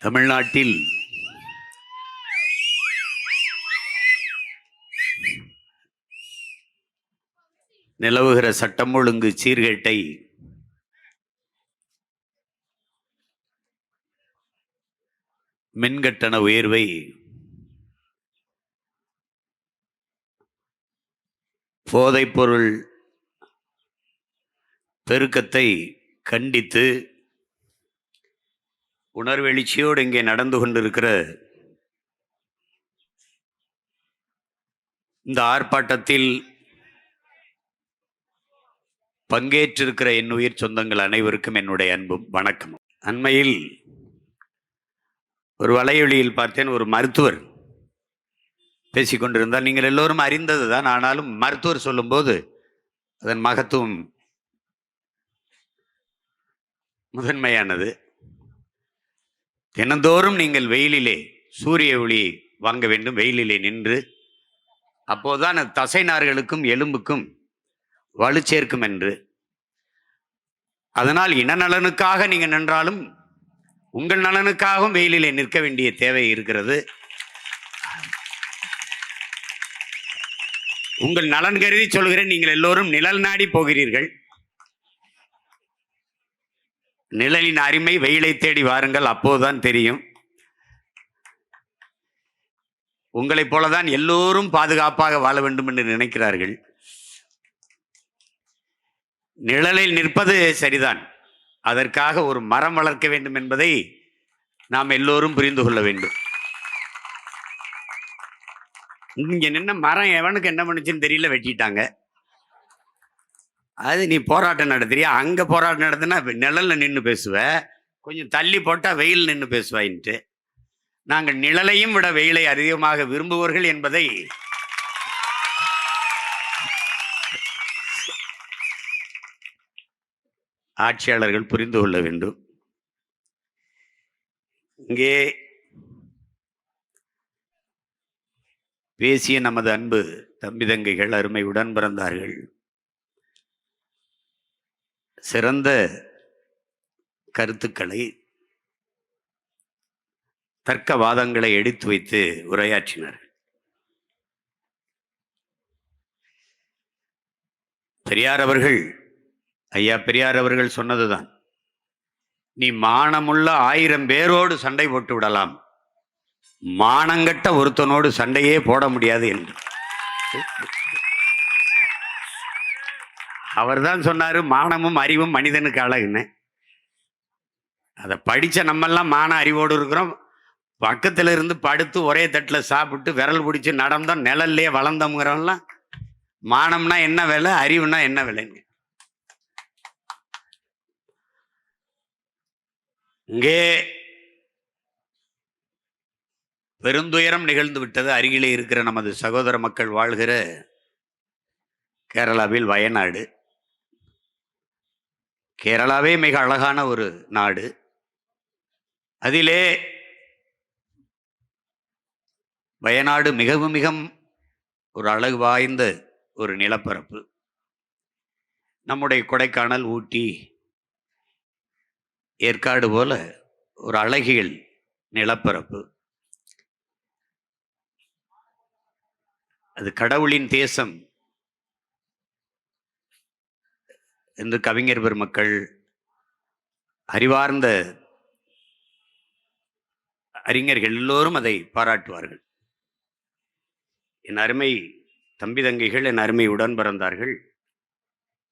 தமிழ்நாட்டில் நிலவுகிற சட்டம் ஒழுங்கு சீர்கேட்டை மின்கட்டண உயர்வை போதைப்பொருள் பெருக்கத்தை கண்டித்து உணர்வெழுச்சியோடு இங்கே நடந்து கொண்டிருக்கிற இந்த ஆர்ப்பாட்டத்தில் பங்கேற்றிருக்கிற என் உயிர் சொந்தங்கள் அனைவருக்கும் என்னுடைய அன்பும் வணக்கமும். அண்மையில் ஒரு வலையொலியில் பார்த்தேன், ஒரு மருத்துவர் பேசிக்கொண்டிருந்தால் நீங்கள் எல்லோரும் அறிந்தது தான். ஆனாலும் மருத்துவர் சொல்லும்போது அதன் மகத்துவம் முதன்மையானது. தினந்தோறும் நீங்கள் வெயிலிலே சூரிய ஒளியை வாங்க வேண்டும், வெயிலிலே நின்று. அப்போதுதான் அது தசை நார்களுக்கும் எலும்புக்கும் வலு சேர்க்கும் என்று. அதனால் இன நலனுக்காக நீங்கள் நின்றாலும் உங்கள் நலனுக்காகவும் வெயிலிலே நிற்க வேண்டிய தேவை இருக்கிறது. உங்கள் நலன் கருதி சொல்கிறேன், நீங்கள் எல்லோரும் நிழல் நாடி போகிறீர்கள். நிழலின் அருமை, வெயிலை தேடி வாருங்கள், அப்போதுதான் தெரியும். உங்களைப் போலதான் எல்லோரும் பாதுகாப்பாக வாழ வேண்டும் என்று நினைக்கிறார்கள். நிழலில் நிற்பது சரிதான், அதற்காக ஒரு மரம் வளர்க்க வேண்டும் என்பதை நாம் எல்லோரும் புரிந்து கொள்ள வேண்டும். இங்க நின்ன மரம் எவனுக்கு என்ன பண்ணுச்சுன்னு தெரியல, வெட்டிட்டாங்க. அது நீ போராட்டம் நடத்துறியா? அங்க போராட்டம் நடத்தினா நிழல்ல நின்று பேசுவ, கொஞ்சம் தள்ளி போட்டா வெயில் நின்று பேசுவாயின்ட்டு. நாங்கள் நிழலையும் விட வெயிலை அதிகமாக விரும்புவர்கள் என்பதை ஆட்சியாளர்கள் புரிந்து கொள்ள வேண்டும். இங்கே பேசிய நமது அன்பு தம்பி தங்கைகள், அருமை உடன் பிறந்தார்கள், சிறந்த கருத்துக்களை, தர்க்க வாதங்களை எடுத்து வைத்து உரையாற்றினார்கள். பெரியார் அவர்கள், ஐயா பெரியார் அவர்கள் சொன்னதுதான், நீ மானமுள்ள 1000 பேரோடு சண்டை போட்டு விடலாம், மானங்கட்ட ஒருத்தனோடு சண்டையே போட முடியாது என்று அவர் தான் சொன்னாரு. மானமும் அறிவும் மனிதனுக்கு அழகுன்னு. அதை படிச்ச நம்மெல்லாம் மான அறிவோடு இருக்கிறோம். பக்கத்துல இருந்து படுத்து ஒரே தட்டுல சாப்பிட்டு விரல் பிடிச்சி நடந்தோம், நிழல்லே வளர்ந்தோம்ங்கிறவெல்லாம் மானம்னா என்ன வேலை, அறிவுனா என்ன வேலைங்க. இங்கே பெருந்துயரம் நிகழ்ந்து விட்டது. அருகிலே இருக்கிற நமது சகோதர மக்கள் வாழ்கிற கேரளாவில் வயநாடு. கேரளாவே மிக அழகான ஒரு நாடு. அதிலே வயநாடு மிகவும் மிக ஒரு அழகு வாய்ந்த ஒரு நிலப்பரப்பு. நம்முடைய கொடைக்கானல், ஊட்டி, ஏற்காடு போல ஒரு அழகியல் நிலப்பரப்பு. அது கடவுளின் தேசம் என்று கவிஞர் பெருமக்கள், அறிவார்ந்த அறிஞர்கள் எல்லோரும் அதை பாராட்டுவார்கள். என் அருமை தம்பி தங்கைகள், என் அருமை உடன் பிறந்தார்கள்,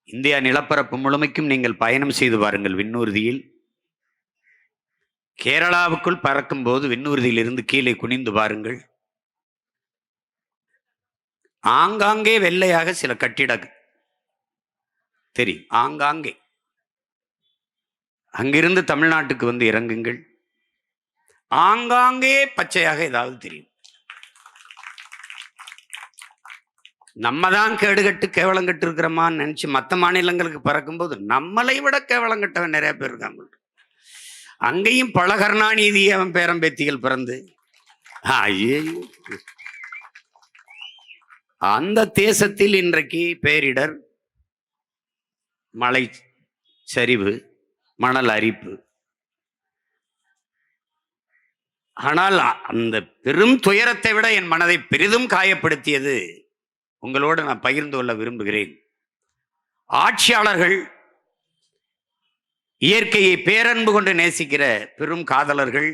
இந்தியா நிலப்பரப்பு முழுமைக்கும் நீங்கள் பயணம் செய்து பாருங்கள். விண்ணூர்தியில் கேரளாவுக்குள் பறக்கும் போது விண்ணூர்தியிலிருந்து கீழே குனிந்து பாருங்கள். ஆங்காங்கே வெள்ளையாக சில கட்டிடங்கள் தெரியும், ஆங்காங்கே. அங்கிருந்து தமிழ்நாட்டுக்கு வந்து இறங்குங்கள், ஆங்காங்கே பச்சையாக ஏதாவது தெரியும். நம்ம தான் கேடுகட்டு கேவலங்கட்டு இருக்கிறோமான்னு நினைச்சு மற்ற மாநிலங்களுக்கு பறக்கும்போது நம்மளை விட கேவலங்கட்டவன் நிறைய பேர் இருக்காங்க. அங்கேயும் பல கருணாநிதி அவன் பேரம்பேத்திகள் பிறந்து, அந்த தேசத்தில் இன்றைக்கு பேரிடர், மழை சரிவு, மணல் அரிப்பு, ஆனால் அந்த பெரும் துயரத்தை விட என் மனதை பெரிதும் காயப்படுத்தியது உங்களோடு நான் பகிர்ந்து கொள்ள விரும்புகிறேன். ஆட்சியாளர்கள், இயற்கையை பேரன்பு கொண்டு நேசிக்கிற பெரும் காதலர்கள்,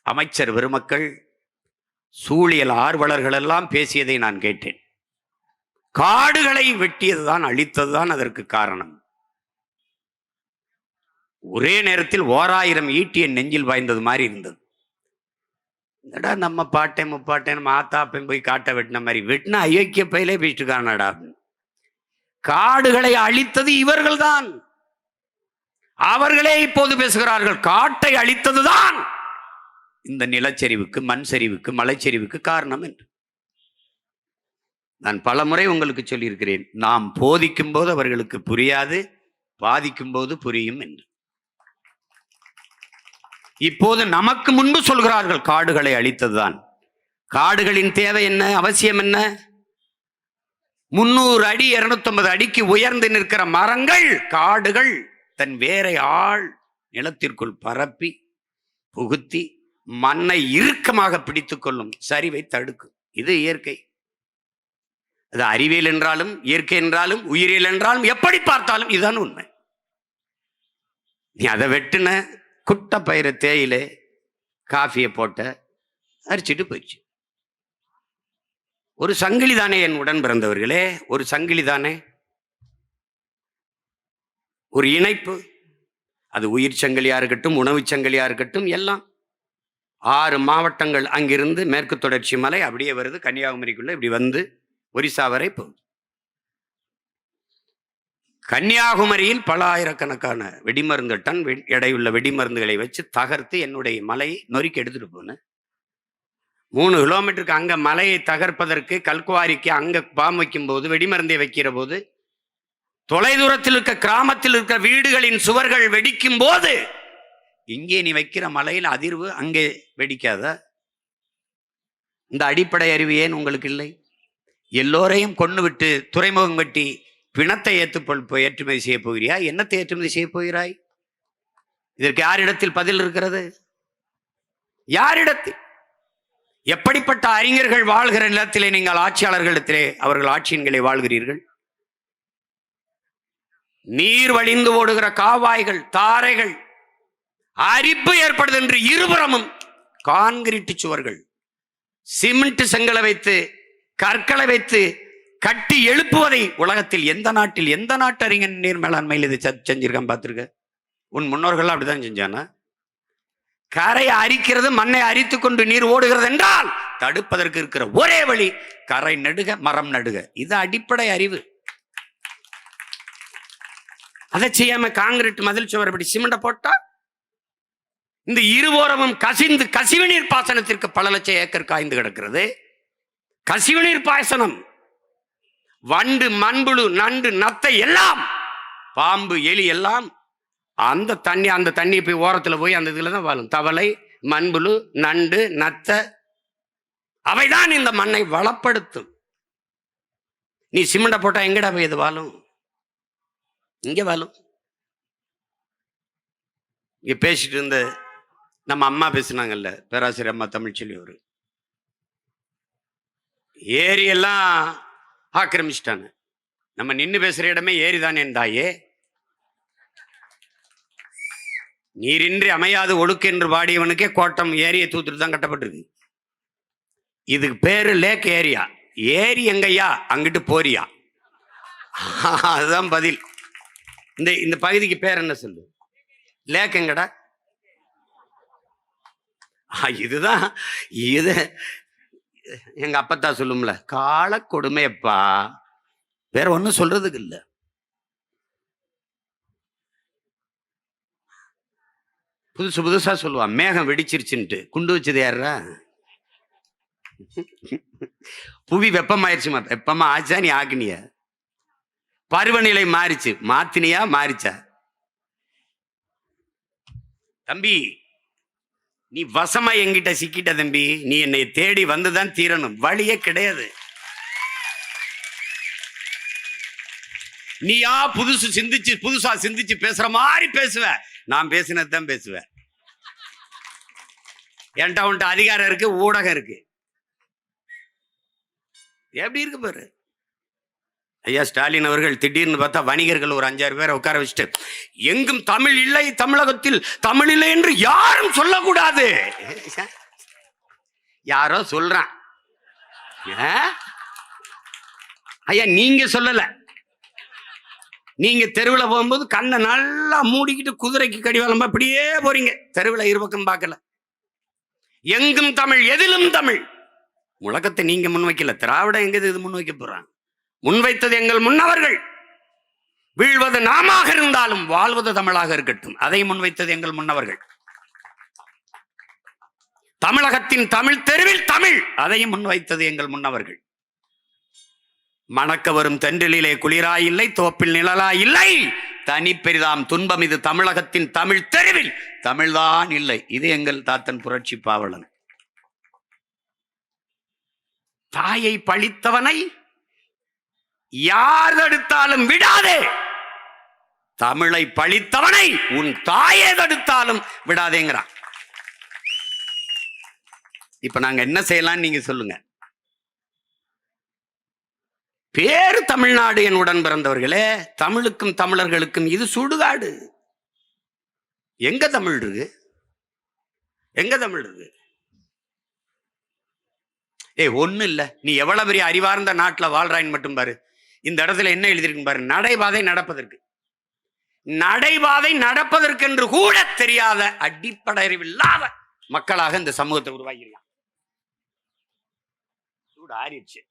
அமைச்சர் பெருமக்கள், சூழியல் ஆர்வலர்கள் எல்லாம் பேசியதை நான் கேட்டேன். காடுகளை வெட்டியதுதான், அழித்ததுதான் அதற்கு காரணம். ஒரே நேரத்தில் 1000 ஈட்டிய நெஞ்சில் வாய்ந்தது மாதிரி இருந்தது. என்னடா நம்ம பாட்டேன் முப்பாட்டேன் மாத்தாப்பேன் போய் காட்ட வெட்டின மாதிரி வெட்டின அயோக்கிய பயிலே பேசிட்டு காணடா. காடுகளை அழித்தது இவர்கள் தான். அவர்களே இப்போது பேசுகிறார்கள் காட்டை அழித்ததுதான் இந்த நிலச்சரிவுக்கு, மண் சரிவுக்கு, மலைச்சரிவுக்கு காரணம் என்று. நான் பல முறை உங்களுக்கு சொல்லியிருக்கிறேன், நாம் போதிக்கும் போது அவர்களுக்கு புரியாது, பாதிக்கும் போது புரியும் என்று. இப்போது நமக்கு முன்பு சொல்கிறார்கள் காடுகளை அழித்ததுதான். காடுகளின் தேவை என்ன, அவசியம் என்ன? 300 அடி 250 அடிக்கு உயர்ந்து நிற்கிற மரங்கள், காடுகள் தன் வேரை ஆள் நிலத்திற்குள் பரப்பி புகுத்தி மண்ணை இறுக்கமாக பிடித்துக் கொள்ளும், சரிவை தடுக்கும். இது இயற்கை. அது அறிவியல் என்றாலும், இயற்கை என்றாலும், உயிரியல் என்றாலும், எப்படி பார்த்தாலும் இதுதான் உண்மை. நீ அதை வெட்டுன, குட்ட பயிர தேயிலை காஃபியை போட்ட, அரிச்சிட்டு போயிடுச்சு. ஒரு சங்கிலி தானே என் உடன் பிறந்தவர்களே, ஒரு சங்கிலி தானே, ஒரு இணைப்பு. அது உயிர் சங்கிலியா இருக்கட்டும், உணவு சங்கிலியா இருக்கட்டும், எல்லாம் 6 மாவட்டங்கள் அங்கிருந்து மேற்கு தொடர்ச்சி மலை அப்படியே வருது, கன்னியாகுமரிக்குள்ள இப்படி வந்து ஒரிசா வரை போகுது. கன்னியாகுமரியில் பல ஆயிரக்கணக்கான வெடிமருந்து டன் எடையுள்ள வெடிமருந்துகளை வச்சு தகர்த்து என்னுடைய மலையை நொறுக்கி எடுத்துட்டு போனேன். 3 கிலோமீட்டருக்கு அங்க மலையை தகர்ப்பதற்கு கல்குவாரிக்கு அங்க பாம் வைக்கும் போது, வெடிமருந்தை வைக்கிற போது, தொலைதூரத்தில் இருக்க கிராமத்தில் இருக்க வீடுகளின் சுவர்கள் வெடிக்கும் போது, இங்கே நீ வைக்கிற மலையில் அதிர்வு அங்கே வெடிக்காத? இந்த அடிப்படை அறிவு ஏன் உங்களுக்கு இல்லை? எல்லோரையும் கொண்டு விட்டு துறைமுகம் வெட்டி பிணத்தை ஏற்றுமதி செய்ய போகிறாய்? என்னத்தை ஏற்றுமதி செய்ய போகிறாய்? இதற்கு யாரிடத்தில் பதில் இருக்கிறது? யாரிடத்தில்? எப்படிப்பட்ட அறிஞர்கள் வாழ்கிற நிலத்திலே நீங்கள் ஆட்சியாளர்களிடத்திலே அவர்கள் ஆட்சியின்களை வாழ்கிறீர்கள்? நீர் வழிந்து ஓடுகிற காவாய்கள், தாரைகள், அரிப்பு ஏற்படுது என்று இருபுறமும் கான்கிரீட் சுவர்கள், சிமெண்ட் செங்கலை வைத்து, கற்களை வைத்து கட்டி எழுப்புவதை உலகத்தில் எந்த நாட்டில், எந்த நாட்டு அறிஞர் நீர் மேலாண்மையில் இதை செஞ்சிருக்கான் பார்த்திருக்க? உன் முன்னோர்கள் அப்படிதான் செஞ்சானா? கரை அரிக்கிறது, மண்ணை அரித்து கொண்டு நீர் ஓடுகிறது என்றால் தடுப்பதற்கு இருக்கிற ஒரே வழி கரை நடுக, மரம் நடுக. இது அடிப்படை அறிவு. அதை செய்யாம காங்கிரீட் மதில் சுவர் இப்படி சிமெண்ட போட்டா இந்த இருவோரமும் கசிந்து கசிவுநீர் பாசனத்திற்கு பல லட்சம் ஏக்கர் காய்ந்து கிடக்கிறது. கசிவுநீர் பாசனம், வண்டு, மண்புழு, நண்டு, நத்தை எல்லாம், பாம்பு, எலி எல்லாம் அந்த தண்ணி போய் ஓரத்தில் போய் அந்த இதுல தான் வாழும். தவளை, மண்புழு, நண்டு, நத்தை, அவைதான் இந்த மண்ணை வளப்படுத்தும். நீ சிமெண்ட போட்டா எங்கடா போய் இது வாழும்? இங்க வாழும். இங்க பேசிட்டு இருந்த நம்ம அம்மா பேசினாங்கல்ல, பேராசிரியர் அம்மா தமிழ்ச்செல்வி, ஒரு ஏரியெல்லாம் ஆக்கிரமிச்சிட்டாங்க. நம்ம நின்று பேசுற இடமே ஏரிதானே தாயே. நீரின்றி அமையாது ஒழுக்கு என்று பாடியவனுக்கே கோட்டம் ஏரியை தூத்துட்டு தான் கட்டப்பட்டிருக்கு. இதுக்கு பேரு லேக் ஏரியா. ஏரி எங்கய்யா? அங்கிட்டு போறியா? அதுதான் பதில். இந்த பகுதிக்கு பேர் என்ன சொல்லு? லேக் எங்கடா? இதுதான். இது எங்க அப்பத்தா சொல்லும்ல, கால கொடுமையப்பா, வேற ஒன்னும் சொல்றதுக்கு இல்ல. புதுசா சொல்லுவான், மேகம் வெடிச்சிருச்சுன்ட்டு. குண்டு வச்சது யாரா? புவி வெப்பமாயிருச்சுமா. வெப்பமா ஆச்சா? நீ ஆக்குனிய? பருவநிலை மாறிச்சு, மாத்தினியா? மாறிச்சா? தம்பி, நீ வசமா என்கிட்ட சிக்கிட்ட தம்பி. நீ என்னை தேடி வந்துதான் தீரணும், வழியே கிடையாது. நீயா புதுசா சிந்திச்சு பேசுற மாதிரி பேசுவ. நான் பேசினதான் பேசுவேன். என்கிட்ட உன்ட்ட அதிகாரம் இருக்கு, ஊடகம் இருக்கு. எப்படி இருக்கு பாரு. ஐயா ஸ்டாலின் அவர்கள் திடீர்னு பார்த்தா வணிகர்கள் ஒரு 5-6 பேரை உட்கார வச்சுட்டு, எங்கும் தமிழ் இல்லை, தமிழகத்தில் தமிழ் இல்லை என்று யாரும் சொல்லக்கூடாது. யாரோ சொல்றான். ஐயா நீங்க சொல்லல. நீங்க தெருவில் போகும்போது கண்ணை நல்லா மூடிக்கிட்டு குதிரைக்கு கடிவாளம் அப்படியே போறீங்க. தெருவில் இருபக்கம் பார்க்கல. எங்கும் தமிழ், எதிலும் தமிழ் முழக்கத்தை நீங்க முன்வைக்கல. திராவிட எங்க இது முன்வைக்க போறாங்க? முன்வைத்தது எங்கள் முன்னவர்கள். வீழ்வது நாமாக இருந்தாலும் வாழ்வது தமிழாக இருக்கட்டும், அதை முன்வைத்தது எங்கள் முன்னவர்கள். தமிழகத்தின் தமிழ் தெருவில் தமிழ், அதையும் முன்வைத்தது எங்கள் முன்னவர்கள். மணக்க வரும் தென்றலிலே குளிராய் இல்லை, தோப்பில் நிழலாய் இல்லை, தனி பெரிதாம் துன்பம் இது தமிழகத்தின் தமிழ் தெருவில் தமிழ்தான் இல்லை. இது எங்கள் தாத்தன் புரட்சி பாவலன். தாயை பழித்தவனை யார் தடுத்தாலும் விடாதே, தமிழை பழித்தவனை உன் தாயை தடுத்தாலும் விடாதேங்கிறான். இப்ப நாங்க என்ன செய்யலாம் நீங்க சொல்லுங்க. பேரு தமிழ்நாடு என் உடன் பிறந்தவர்களே, தமிழுக்கும் தமிழர்களுக்கும் இது சுடுகாடு. எங்க தமிழ் இருக்கு? எங்க தமிழ் இருக்கு? ஒண்ணு இல்ல. நீ எவ்வளவு பெரிய அறிவார்ந்த நாட்டுல வாழ்றாயின்னு மட்டும் பாரு. இந்த இடத்துல என்ன எழுதிருக்கு பாரு, நடைபாதை நடப்பதற்கு. நடைபாதை நடப்பதற்கு என்று கூட தெரியாத அடிப்படை அறிவில்லாத மக்களாக இந்த சமூகத்தை உருவாக்கிருக்கான். சூடு ஆறிடுச்சு.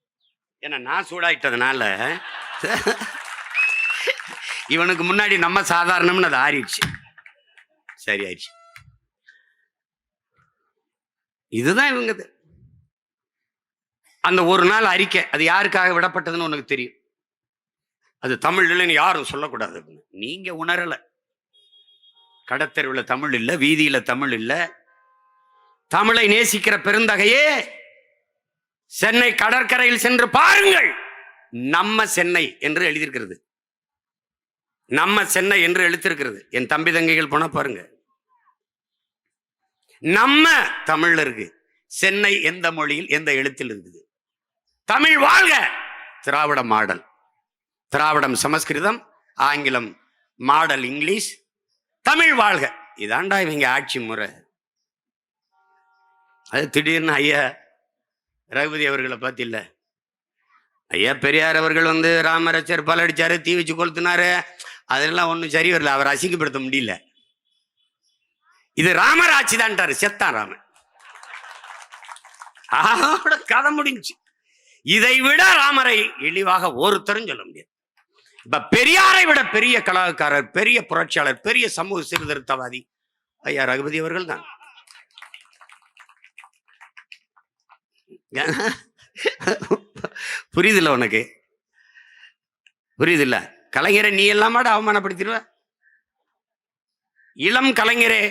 ஏன்னா நான் சூடாயிட்டதுனால இவனுக்கு முன்னாடி நம்ம சாதாரணம்னு அது ஆறிடுச்சு. சரி ஆயிடுச்சு. இதுதான் இவங்க. அந்த ஒரு நாள் அறிக்கை அது யாருக்காக விடப்பட்டதுன்னு உனக்கு தெரியும். அது தமிழ் இல்லைன்னு யாரும் சொல்லக்கூடாது. நீங்க உணரல. கடத்தெருவில் தமிழ் இல்லை, வீதியில தமிழ் இல்லை. தமிழை நேசிக்கிற பெருந்தகையே, சென்னை கடற்கரையில் சென்று பாருங்கள். நம்ம சென்னை என்று எழுதியிருக்கிறது. நம்ம சென்னை என்று எழுத்திருக்கிறது. என் தம்பி தங்கைகள் போனா பாருங்க. நம்ம தமிழ்ல இருக்கு. சென்னை எந்த மொழியில் எந்த எழுத்தில் இருக்குது? தமிழ் வாழ்க. திராவிட மாடல், திராவிடம் சமஸ்கிருதம், ஆங்கிலம் மாடல் இங்கிலீஷ், தமிழ் வாழ்க. இதாண்டா இவங்க ஆட்சி முறை. அது திடீர்னு ஐயா ரகுபதி அவர்களை பார்த்தில்ல, ஐயா பெரியார் அவர்கள் ராமரை செருப்பால் அடிச்சாரு, தீ வச்சு கொளுத்தினாரு, அதெல்லாம் ஒன்றும் சரி வரல. அவர் அசிங்கப்படுத்த முடியல. இது ராமர் ஆட்சி தான்ட்டாரு. செத்தான் ராமன். கதை முடிஞ்சு. இதை விட ராமரை இழிவாக ஒருத்தரும் சொல்ல முடியாது. இப்ப பெரியாரை விட பெரிய கலாக்காரர், பெரிய புரட்சியாளர், பெரிய சமூக சீர்திருத்தவாதி ஐயா ரகுபதி அவர்கள் தான். புரியுதில்ல உனக்கு? புரியுதில்ல? கலைஞரை நீ எல்லாமாட அவமானப்படுத்திடுவ. இளம் கலைஞரே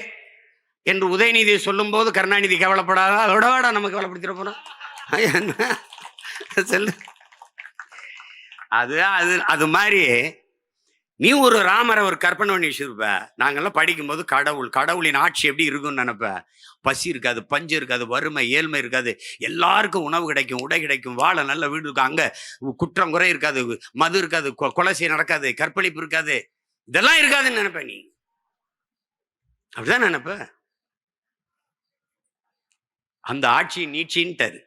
என்று உதயநிதியை சொல்லும் போது கருணாநிதி கவலைப்படாத, அதோட நம்ம கவலைப்படுத்திட போறோம். சொல்லு. அது மாதிரி நீ ஒரு ராமரை ஒரு கற்பனை பண்ணி வச்சிருப்ப. நாங்கெல்லாம் படிக்கும்போது கடவுளின் ஆட்சி எப்படி இருக்கும்னு நினைப்ப. பசி இருக்காது, பஞ்சம் இருக்காது, வறுமை ஏழ்மை இருக்காது, எல்லாருக்கும் உணவு கிடைக்கும், உடை கிடைக்கும், வாழ நல்ல வீடு இருக்கும், அங்க குற்றம் குறை இருக்காது, மது இருக்காது, கொலை செய்ய நடக்காது, கற்பழிப்பு இருக்காது, இதெல்லாம் இருக்காதுன்னு நினைப்ப. நீ அப்படிதான் நினைப்ப. அந்த ஆட்சி நீட்சின்ட்டாரு.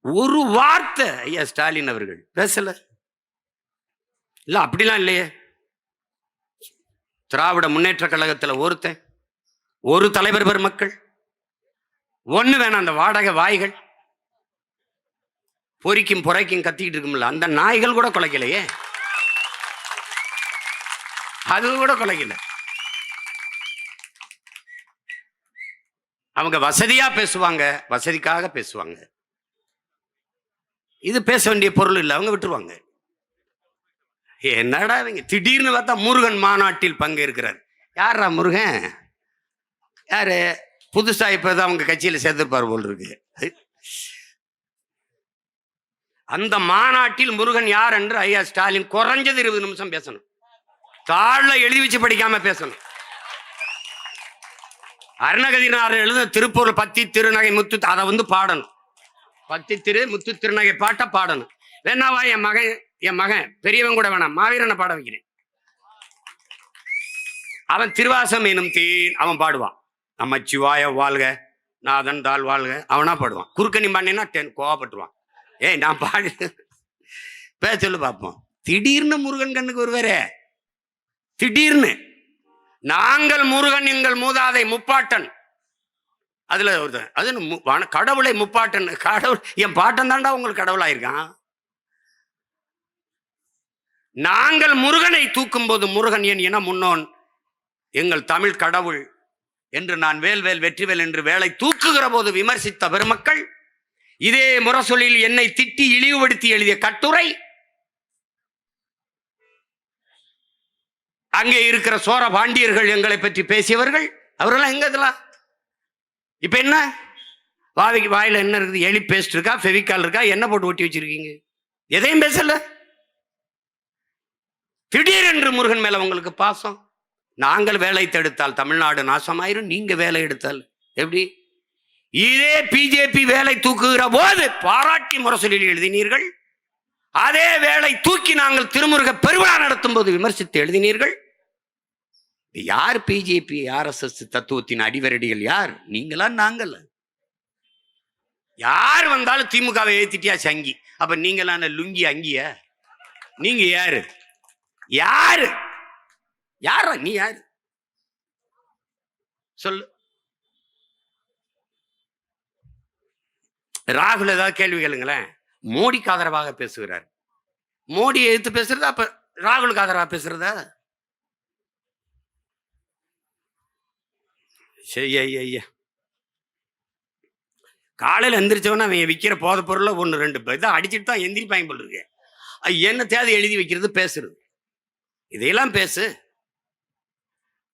ஒரு வார்த்தை ஐயா ஸ்டாலின் அவர்கள் பேசல. இல்ல அப்படிலாம் இல்லையே. திராவிட முன்னேற்ற கழகத்துல ஒருத்தன், ஒரு தலைவர் பெருமக்கள் ஒண்ணு வேணாம். அந்த வாடகை வாய்கள் பொறிக்கும் புறைக்கும் கத்திக்கிட்டு இருக்கும்ல, அந்த நாய்கள் கூட குலைக்கலையே. அது கூட குலைக்கல. அவங்க வசதியா பேசுவாங்க, வசதிக்காக பேசுவாங்க. இது பேச வேண்டிய பொருள் இல்லை, அவங்க விட்டுருவாங்க. என்னடா இவங்க திடீர்னு பார்த்தா முருகன் மாநாட்டில் பங்கேற்கிறார். யாரா முருகன்? யாரு? புதுசா இப்பதான் அவங்க கட்சியில சேர்த்திருப்பார் போல் இருக்கு. அந்த மாநாட்டில் முருகன் யார் என்று ஐயா ஸ்டாலின் குறைஞ்சது 20 நிமிஷம் பேசணும். தாழ எழுதி வச்சு படிக்காம பேசணும். அருணகிரிநாதர் எழுத திருப்பூர் பத்தி திருநகை முத்து அதை பாடணும். பத்தி திரு முத்து திருநகை பாட்ட பாடணும். வேணாவா என் மகன் பெரியவன் கூட வேணாம், மாவீரனை பாட வைக்கிறேன். அவன் திருவாசம் எனும் தீன் அவன் பாடுவான். நமச்சிவாய வாழ்க நாதன் தாழ் வாழ்க அவனா பாடுவான். குறுக்கணி பாண்டினா கோவப்பட்டுருவான். ஏய் நான் பாடு சொல்லு பார்ப்போம். திடீர்னு முருகன் கண்ணுக்கு வருவாரே, திடீர்னு நாங்கள் முருகன் எங்கள் மூதாதை முப்பாட்டன், அதுல ஒருத்தன் அது கடவுளை முப்பாட்டன். கடவுள் என் பாட்டன் தாண்டா உங்களுக்கு கடவுளாயிருக்கான். நாங்கள் முருகனை தூக்கும் போது முருகன் என் இன முன்னோன் எங்கள் தமிழ் கடவுள் என்று நான் வேல்வேல் வெற்றிவேல் என்று வேலை தூக்குகிற போது விமர்சித்த பெருமக்கள் இதே முரசொலியில் என்னை திட்டி இழிவுபடுத்தி எழுதிய கட்டுரை, அங்கே இருக்கிற சோர பாண்டியர்கள் எங்களை பற்றி பேசியவர்கள், அவரெல்லாம் எங்க இதெல்லாம்? இப்ப என்ன வாயில என்ன இருக்குது? எலி பேஸ்ட் இருக்கா, ஃபெவிகால் இருக்கா, என்ன போட்டு ஒட்டி வச்சிருக்கீங்க? எதையும் பேசல. திடீரென்று முருகன் மேல உங்களுக்கு பாசம். நாங்கள் வேலை தடுத்தால் தமிழ்நாடு நாசமாயிரும், நீங்க வேலை எடுத்தால் எப்படி? இதே பிஜேபி வேலை தூக்குகிற போது பாராட்டி முரசொலியில் எழுதினீர்கள். அதே வேலை தூக்கி நாங்கள் திருமுருக பெருவிழா நடத்தும் போது விமர்சித்து எழுதினீர்கள். யார் பிஜேபி RSS தத்துவத்தின் அடிவரடிகள்? யார்? நீங்களா நாங்கள்? யார் வந்தாலும் திமுகவை ஏத்திட்டியா சங்கி. அப்ப நீங்களான லுங்கி அங்கிய? நீங்க யாரு? யாரு? யாரா நீ? யாரு சொல்லு. ராகுல் ஏதாவது கேள்வி கேளுங்களேன். மோடிக்கு ஆதரவாக பேசுகிறார். மோடியை எதிர்த்து பேசுறதா? அப்ப ராகுலுக்கு ஆதரவாக பேசுறதா? ஐயா காலையில் எந்திரிச்சவன அவன் விற்கிற போத பொருளை 1-2 இதை அடிச்சுட்டு தான் எந்திரிப்பாங்க போல் இருக்கு. என்ன தேவை எழுதி வைக்கிறது, பேசுறது, இதையெல்லாம் பேசு.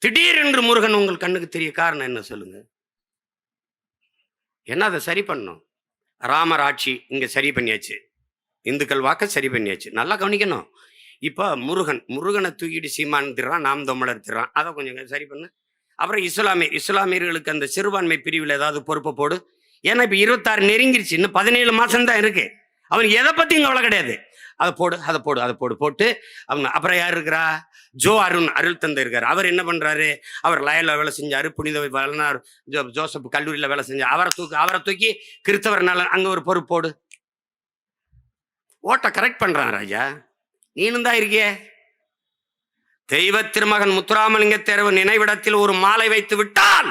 திடீரென்று முருகன் உங்கள் கண்ணுக்கு தெரிய காரணம் என்ன சொல்லுங்க? என்ன அதை சரி பண்ணும்? ராமர் ஆட்சி இங்க சரி பண்ணியாச்சு, இந்துக்கள் வாக்க சரி பண்ணியாச்சு. நல்லா கவனிக்கணும். இப்ப முருகனை தூக்கிட்டு சீமான் திடுறான், நாம் தமிழர் திடுறான். அதை கொஞ்சம் சரி பண்ணு. அப்புறம் இஸ்லாமியர்களுக்கு அந்த சிறுபான்மை பிரிவில் ஏதாவது பொறுப்பை போடு. ஏன்னா இப்ப 26 நெருங்கிருச்சு, இன்னும் 17 மாசம் தான் இருக்கு. அவனுக்கு எதை பத்தியும் கவலை கிடையாது. அதை போடு போட்டு அவங்க. அப்புறம் யார் இருக்கிறா? ஜோ அருள் தந்தை இருக்காரு. அவர் என்ன பண்றாரு? அவர் லயல்ல வேலை செஞ்சாரு, புனித வளனார் ஜோசப் கல்லூரியில வேலை செஞ்சாரு. அவரை தூக்கி கிறிஸ்தவர் நல அங்க ஒரு பொறுப்பு போடு. ஓட்ட கரெக்ட் பண்றான் ராஜா. நீனும் தான் இருக்கிய. தெய்வ திருமகன் முத்துராமலிங்க தேர்வு நினைவிடத்தில் ஒரு மாலை வைத்து விட்டால்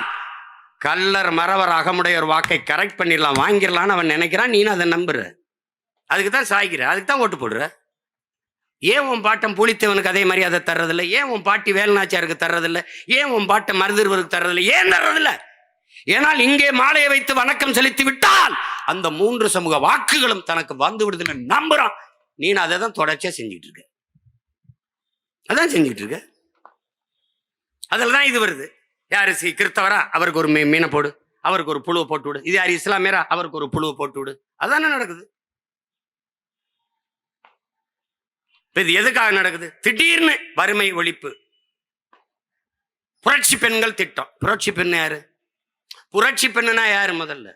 கல்லர் மறவர் அகமுடையர் வாக்கை கரெக்ட் பண்ணிடலாம், வாங்கிடலான்னு அவன் நினைக்கிறான். நீனும் அதை நம்புற, அதுக்கு தான் சாய்க்கிற, அதுக்கு தான் ஓட்டு போடுற. ஏன் உன் பாட்டம் பூலித்தேவனுக்கு அதே மரியாதை தர்றதில்லை? ஏன் உன் பாட்டி வேலுநாச்சியாருக்கு தர்றதில்லை? ஏன் உன் பாட்டை மருதிருவருக்கு தர்றதில்லை? ஏன் தர்றதில்லை? ஏனால் இங்கே மாலையை வைத்து வணக்கம் செலுத்தி விட்டால் அந்த 3 சமூக வாக்குகளும் தனக்கு வந்து விடுதுன்னு நம்புறான். நீ அதை தான் தொடர்ச்சியா செஞ்சுட்டு இருக்க. அதான் செஞ்சுட்டு இருக்க. அதுலதான் இது வருது. யாரு கிறிஸ்தவரா? அவருக்கு ஒரு மீனை போடு, அவருக்கு ஒரு புழுவை போட்டு விடு. இது யாரு இஸ்லாமியரா? அவருக்கு ஒரு புழுவை போட்டு விடு. அதானே நடக்குது. இது எதுக்காக நடக்குது? திடீர்னு வறுமை ஒழிப்பு, புரட்சி பெண்கள் திட்டம். புரட்சி பெண் யாரு? புரட்சி பெண்ணுனா யாரு? முதல்ல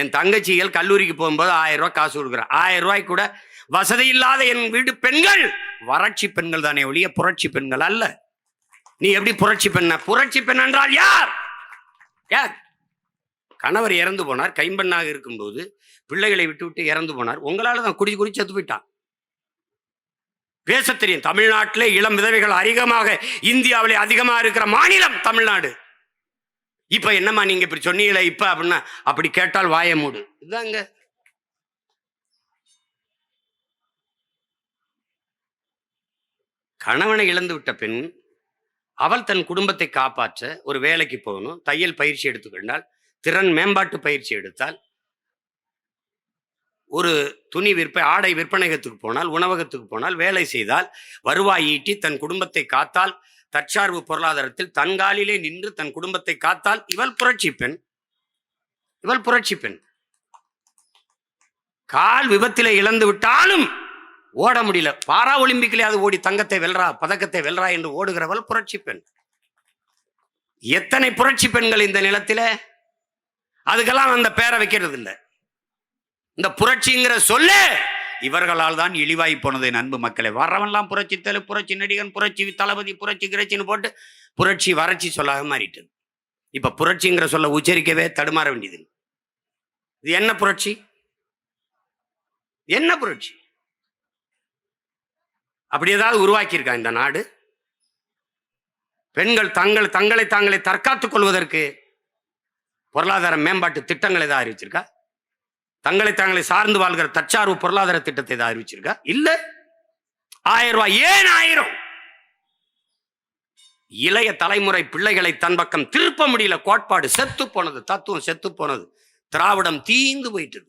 என் தங்கச்சிகள் கல்லூரிக்கு போகும்போது 1000 ரூபாய் காசு கொடுக்குறேன். 1000 ரூபாய்க்கு கூட வசதி இல்லாத என் வீடு பெண்கள் வறட்சி பெண்கள் தானே ஒழிய புரட்சி பெண்கள் அல்ல. நீ எப்படி புரட்சி பெண்ண? புரட்சி பெண் என்றால் யார்? யார்? கணவர் இறந்து போனார், கைம்பெண்ணாக இருக்கும்போது பிள்ளைகளை விட்டு இறந்து போனார். உங்களால தான் குடி செத்து போயிட்டான். பேச தெரியும். தமிழ்நாட்டிலே இளம் விதவைகள் அதிகமாக, இந்தியாவிலே அதிகமாக இருக்கிற மாநிலம் தமிழ்நாடு. இப்ப என்னம்மா நீங்க இப்படி சொன்னீங்களே இப்ப அப்படின்னா, அப்படி கேட்டால் வாய மூடு. இதாங்க கணவனை இழந்து விட்ட பெண், அவள் தன் குடும்பத்தை காப்பாற்ற ஒரு வேலைக்கு போகணும், தையல் பயிற்சி எடுத்துக்கொண்டால், திறன் மேம்பாட்டு பயிற்சி எடுத்தால், ஒரு துணி ஆடை விற்பனையகத்துக்கு போனால், உணவகத்துக்கு போனால், வேலை செய்தால், வருவாய் ஈட்டி தன் குடும்பத்தை காத்தால், தற்சார்பு பொருளாதாரத்தில் தன்காலிலே நின்று தன் குடும்பத்தை காத்தால், இவள் புரட்சி பெண். இவள் புரட்சி பெண். கால் விபத்திலே இழந்து விட்டாலும் ஓட முடியல, பாரா ஒலிம்பிக்கிலே அது ஓடி தங்கத்தை வெல்றா, பதக்கத்தை வெல்றா என்று ஓடுகிறவள் புரட்சி பெண். எத்தனை புரட்சி பெண்கள் இந்த நிலத்தில, அதுக்கெல்லாம் அந்த பேரை வைக்கிறது இல்லை. இந்த புரட்சிங்கிற சொல்லு இவர்களால் தான் இழிவாய் போனது. அன்பு மக்களை, வரவன்லாம் புரட்சி தலை, புரட்சி நடிகன், புரட்சி தளபதி, புரட்சி கிரட்சின்னு போட்டு புரட்சி வறட்சி சொல்லாக மாறிட்டது. இப்ப புரட்சிங்கிற சொல்ல உச்சரிக்கவே தடுமாற வேண்டியது. இது என்ன புரட்சி? என்ன புரட்சி? அப்படி ஏதாவது உருவாக்கி இருக்கா இந்த நாடு? பெண்கள் தங்களை தாங்களே தற்காத்துக் கொள்வதற்கு பொருளாதார மேம்பாட்டு திட்டங்களை ஏதாவது அறிவிச்சிருக்கா? தங்களை தாங்களை சார்ந்து வாழ்கிற தற்சார்பு பொருளாதார திட்டத்தை ஏதாவது அறிவிச்சிருக்கா? இல்ல. 1000 ரூபாய், ஏன் 1000? இளைய தலைமுறை பிள்ளைகளை தன் பக்கம் திருப்ப முடியல. கோட்பாடு செத்து போனது, தத்துவம் செத்து போனது, திராவிடம் தீந்து போயிட்டது.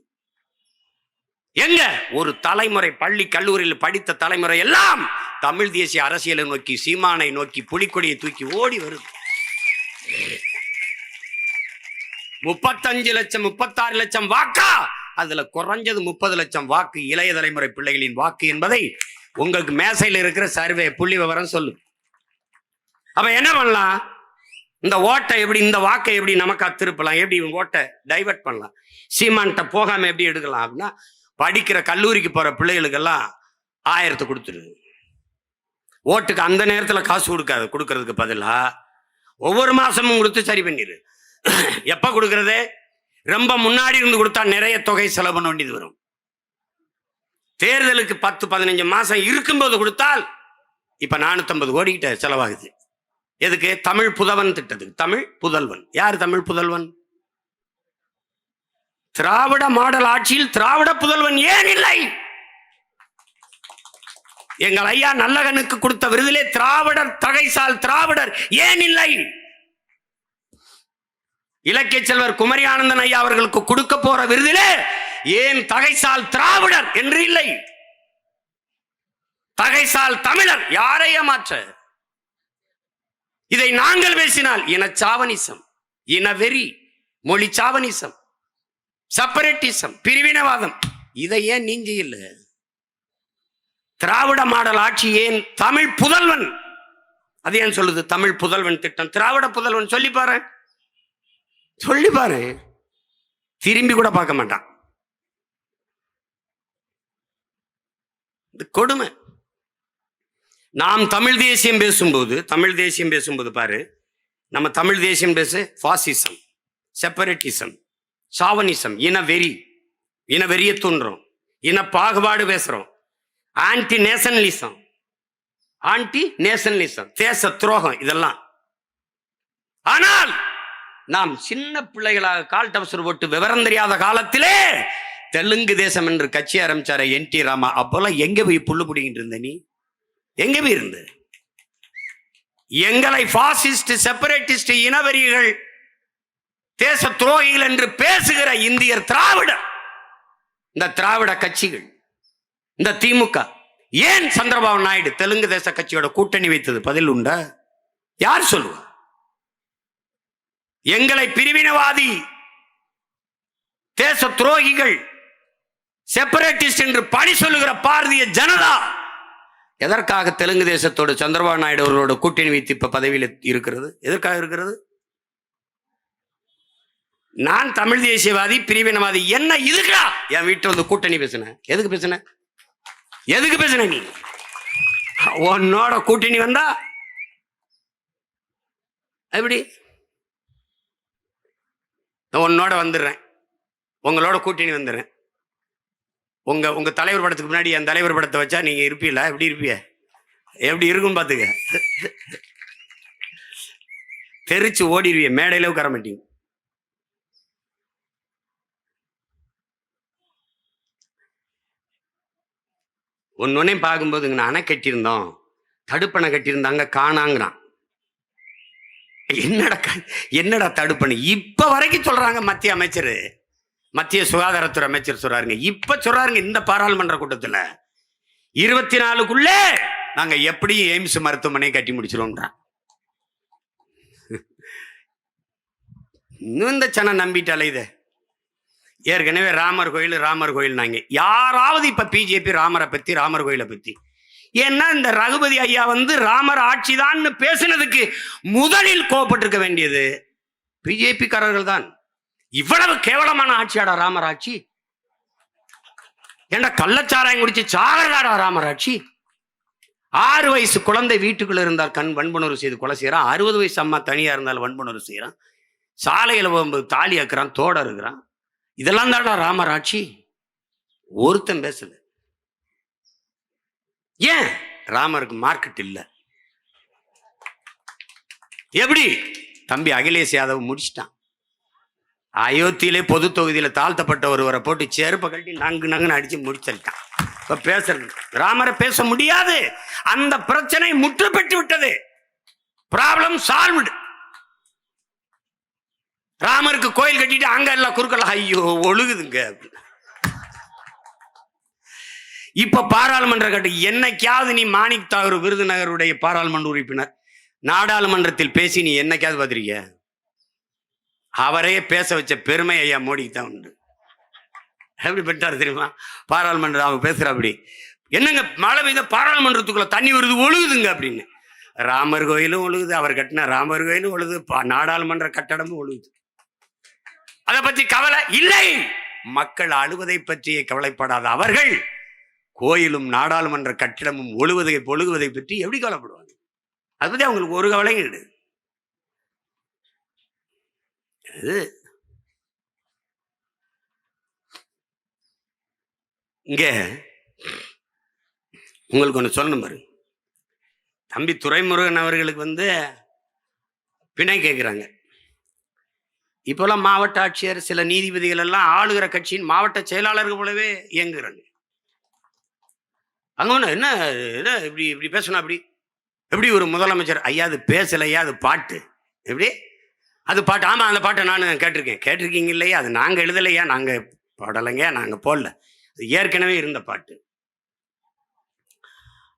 எங்க ஒரு தலைமுறை பள்ளி கல்லூரியில் படித்த தலைமுறை எல்லாம் தமிழ் தேசிய அரசியலை நோக்கி, சீமானை நோக்கி, புலிக்கொடியை தூக்கி ஓடி வருது. 35 லட்சம் 36 லட்சம் வாக்கா, அதுல குறைஞ்சது 30 லட்சம் வாக்கு இளைய தலைமுறை பிள்ளைகளின் வாக்கு என்பதை உங்களுக்கு மேசையில் இருக்கிற சர்வே புள்ளி விவரம் சொல்லு. அப்ப என்ன பண்ணலாம்? இந்த ஓட்டை எப்படி, இந்த வாக்கை எப்படி நமக்கா திருப்பலாம், எப்படி ஓட்டை டைவர்ட் பண்ணலாம், சீமான்ட்ட போகாம எப்படி எடுக்கலாம் அப்படின்னா, படிக்கிற கல்லூரிக்கு போற பிள்ளைகளுக்கெல்லாம் 1000 கொடுத்துரு. ஓட்டுக்கு அந்த நேரத்தில் காசு கொடுக்கறதுக்கு பதிலா ஒவ்வொரு மாசமும் கொடுத்து சரி பண்ணிடு. எப்ப கொடுக்கறது? ரொம்ப முன்னாடி இருந்து கொடுத்தா நிறைய தொகை செலவு பண்ண வேண்டியது வரும். தேர்தலுக்கு 10-15 மாசம் இருக்கும்போது கொடுத்தால் இப்ப 450 கோடி கிட்ட செலவாகுது. எதுக்கு? தமிழ் புதல்வன் திட்டத்துக்கு. தமிழ் புதல்வன் யார்? தமிழ் புதல்வன் திராவிட மாடல் ஆட்சியில் திராவிட புதல்வன் ஏன் இல்லை? எங்கள் ஐயா நல்லகனுக்கு கொடுத்த விருதிலே திராவிடர் தகைசால் திராவிடர் ஏன் இல்லை? இலக்கிய செல்வர் குமரி ஆனந்தன் ஐயா அவர்களுக்கு கொடுக்க போற விருதிலே ஏன் தகைசால் திராவிடர் என்று இல்லை? தகைசால் தமிழர் யாரை ஏமாற்ற? இதை நாங்கள் பேசினால் இனச்சாவனிசம், இனவெறி, மொழி சாவனிசம், செப்பரேட்டிசம், பிரிவினவாதம். இதை ஏன் நீங்க இல்ல? திராவிட மாடல் ஆட்சி ஏன்? தமிழ் புதல்வன் அது ஏன் சொல்லுது? தமிழ் புதல்வன் திட்டம், திராவிட புதல்வன் சொல்லி பாரு, சொல்லி பாரு. திரும்பி கூட பார்க்க மாட்டான். கொடுமை. நாம் தமிழ் தேசியம் பேசும்போது பாரு, நம்ம தமிழ் தேசியம் பேசு பாசிசம், செப்பரேட்டிசம், சாவனிசம், இனவெறிய தூண்டுறோம், இன பாகுபாடு பேசுறோம், ஆன்டி நேஷனலிசம், தேச துரோகம், இதெல்லாம். ஆனால் நாம் சின்ன பிள்ளைகளாக கால் டவசர் போட்டு விவரம் தெரியாத காலத்திலே தெலுங்கு தேசம் என்று கட்சி ஆரம்பிச்சார NT ராமா. அப்பெல்லாம் எங்க போய் புல்லு பிடிக்கிட்டு இருந்த? நீ எங்க போய் இருந்த? எங்களை பாசிஸ்ட், செப்பரேட்டிஸ்ட், இனவெறிகள், தேச துரோகிகள் என்று பேசுகிற இந்தியர் திராவிடர், இந்த திராவிட கட்சிகள், இந்த திமுக ஏன் சந்திரபாபு நாயுடு தெலுங்கு தேச கட்சியோட கூட்டணி வைத்தது? பதில் உண்டா? யார் சொல்லுவா? எங்களை பிரிவினவாதி, தேச துரோகிகள், செப்பரேட்டிஸ்ட் என்று பழி சொல்லுகிற பாரதிய ஜனதா எதற்காக தெலுங்கு தேசத்தோடு சந்திரபாபு நாயுடு அவர்களோட கூட்டணி வைத்து இப்ப பதவியில் இருக்கிறது? எதற்காக இருக்கிறது? நான் தமிழ் தேசியவாதி, பிரிவினவாதி, என்ன இதுக்கா என் வீட்டு வந்து கூட்டணி பேசுன? எதுக்கு பேசுன? நீ உன்னோட கூட்டணி வந்தா எப்படி? உன்னோட வந்துடுறேன், உங்களோட கூட்டணி வந்துடுறேன். உங்க தலைவர் படத்துக்கு முன்னாடி என் தலைவர் படத்தை வச்சா நீங்க இருப்பீங்களா? எப்படி இருப்பிய? எப்படி இருக்கும் பாத்துக்க. தெரிச்சு ஓடிடுவிய, மேடையில உட்கார மாட்டீங்க. ஒன்னொன்னையும் பார்க்கும்போது அணை கட்டியிருந்தோம், தடுப்பணை கட்டியிருந்தாங்க, காணாங்கிறான். என்னடா தடுப்பணை? இப்ப வரைக்கும் சொல்றாங்க மத்திய அமைச்சர், மத்திய சுகாதாரத்துறை அமைச்சர் சொல்றாருங்க. இப்ப சொல்றாருங்க இந்த பாராளுமன்ற கூட்டத்தில் 24க்குள்ள நாங்க எப்படியும் எய்ம்ஸ் மருத்துவமனை கட்டி முடிச்சிருவோம்ன்றான். இன்னும் இந்த சன நம்பிட்டாலே இதை. ஏற்கனவே ராமர் கோயில் நாங்க யாராவது இப்ப பிஜேபி ராமரை பத்தி, ராமர் கோயிலை பத்தி ஏன்னா இந்த ரகுபதி ஐயா ராமர் ஆட்சிதான் பேசினதுக்கு முதலில் கோபப்பட்டிருக்க வேண்டியது பிஜேபி காரர்கள் தான். இவ்வளவு கேவலமான ஆட்சியாடா ராமர் ஆட்சி? ஏண்டா கள்ளச்சாராயம் குடிச்சு சாகரதாடா ராமர் ஆட்சி? 6 வயசு குழந்தை வீட்டுக்குள்ள இருந்தால் வன்புணர்வு செய்து கொலை செய்யறான். 60 வயசு அம்மா தனியா இருந்தால் வன்புணர்வு செய்யறான். சாலையில தாலி ஆக்குறான், தோட இருக்கிறான். இதெல்லாம் தாடா ராமர் ஆட்சி? ஒருத்தன் பேசல. ஏன்? ராமருக்கு மார்க்கெட் இல்ல. எப்படி? தம்பி அகிலேஷ் யாதவ் முடிச்சிட்டான். அயோத்தியிலே பொது தொகுதியில தாழ்த்தப்பட்ட ஒருவரை போட்டு செருப்பை கட்டி நங்கு நங்குன்னு அடிச்சு முடிச்சிட்டான். இப்ப பேசுறது ராமரை பேச முடியாது. அந்த பிரச்சனை முற்று பெற்று விட்டது. Problem solved. ராமருக்கு கோயில் கட்டிட்டு அங்க எல்லாம் குறுக்கல ஐயோ ஒழுகுதுங்க. இப்ப பாராளுமன்ற கட்டு என்னைக்காவது நீ மாணிக் தாகூர் விருதுநகருடைய பாராளுமன்ற உறுப்பினர் நாடாளுமன்றத்தில் பேசி நீ என்னைக்காவது பார்த்திருக்கிய? அவரையே பேச வச்ச பெருமை ஐயா மோடிக்கு தான் உண்டு. எப்படி பெற்றாரு தெரியுமா? பாராளுமன்றம் அவங்க பேசுற அப்படி என்னங்க மழை பெய்த பாராளுமன்றத்துக்குள்ள தண்ணி வருது ஒழுகுதுங்க அப்படின்னு. ராமர் கோயிலும் ஒழுகுது, அவர் கட்டின ராமர் கோயிலும் ஒழுகுது, நாடாளுமன்ற கட்டடமும் ஒழுகுது. அதை பற்றி கவலை இல்லை. மக்கள் அழுவதை பற்றியே கவலைப்படாத அவர்கள் கோயிலும் நாடாளுமன்ற கட்டிடமும் ஒழுகுவதை பற்றி எப்படி கவலைப்படுவாங்க? அதை பத்தி அவங்களுக்கு ஒரு கவலையும் கிடையாது. இங்க உங்களுக்கு ஒன்று சொல்லணும் பாருங்க. தம்பி துரைமுருகன் அவர்களுக்கு பிணை கேட்குறாங்க. இப்போல்லாம் மாவட்ட ஆட்சியர் சில நீதிபதிகள் எல்லாம் ஆளுகிற கட்சியின் மாவட்ட செயலாளர்கள் போலவே இயங்குறாங்க. அங்க ஒன்று என்ன இப்படி இப்படி பேசணும்? அப்படி எப்படி ஒரு முதலமைச்சர் ஐயா அது பேசலையா, அது பாட்டு எப்படி அது பாட்டு? ஆமா அந்த பாட்டை நான் கேட்டிருக்கீங்க இல்லையா? அது நாங்கள் எழுதலையா, நாங்கள் பாடலைங்க, நாங்கள் போடல, அது ஏற்கனவே இருந்த பாட்டு.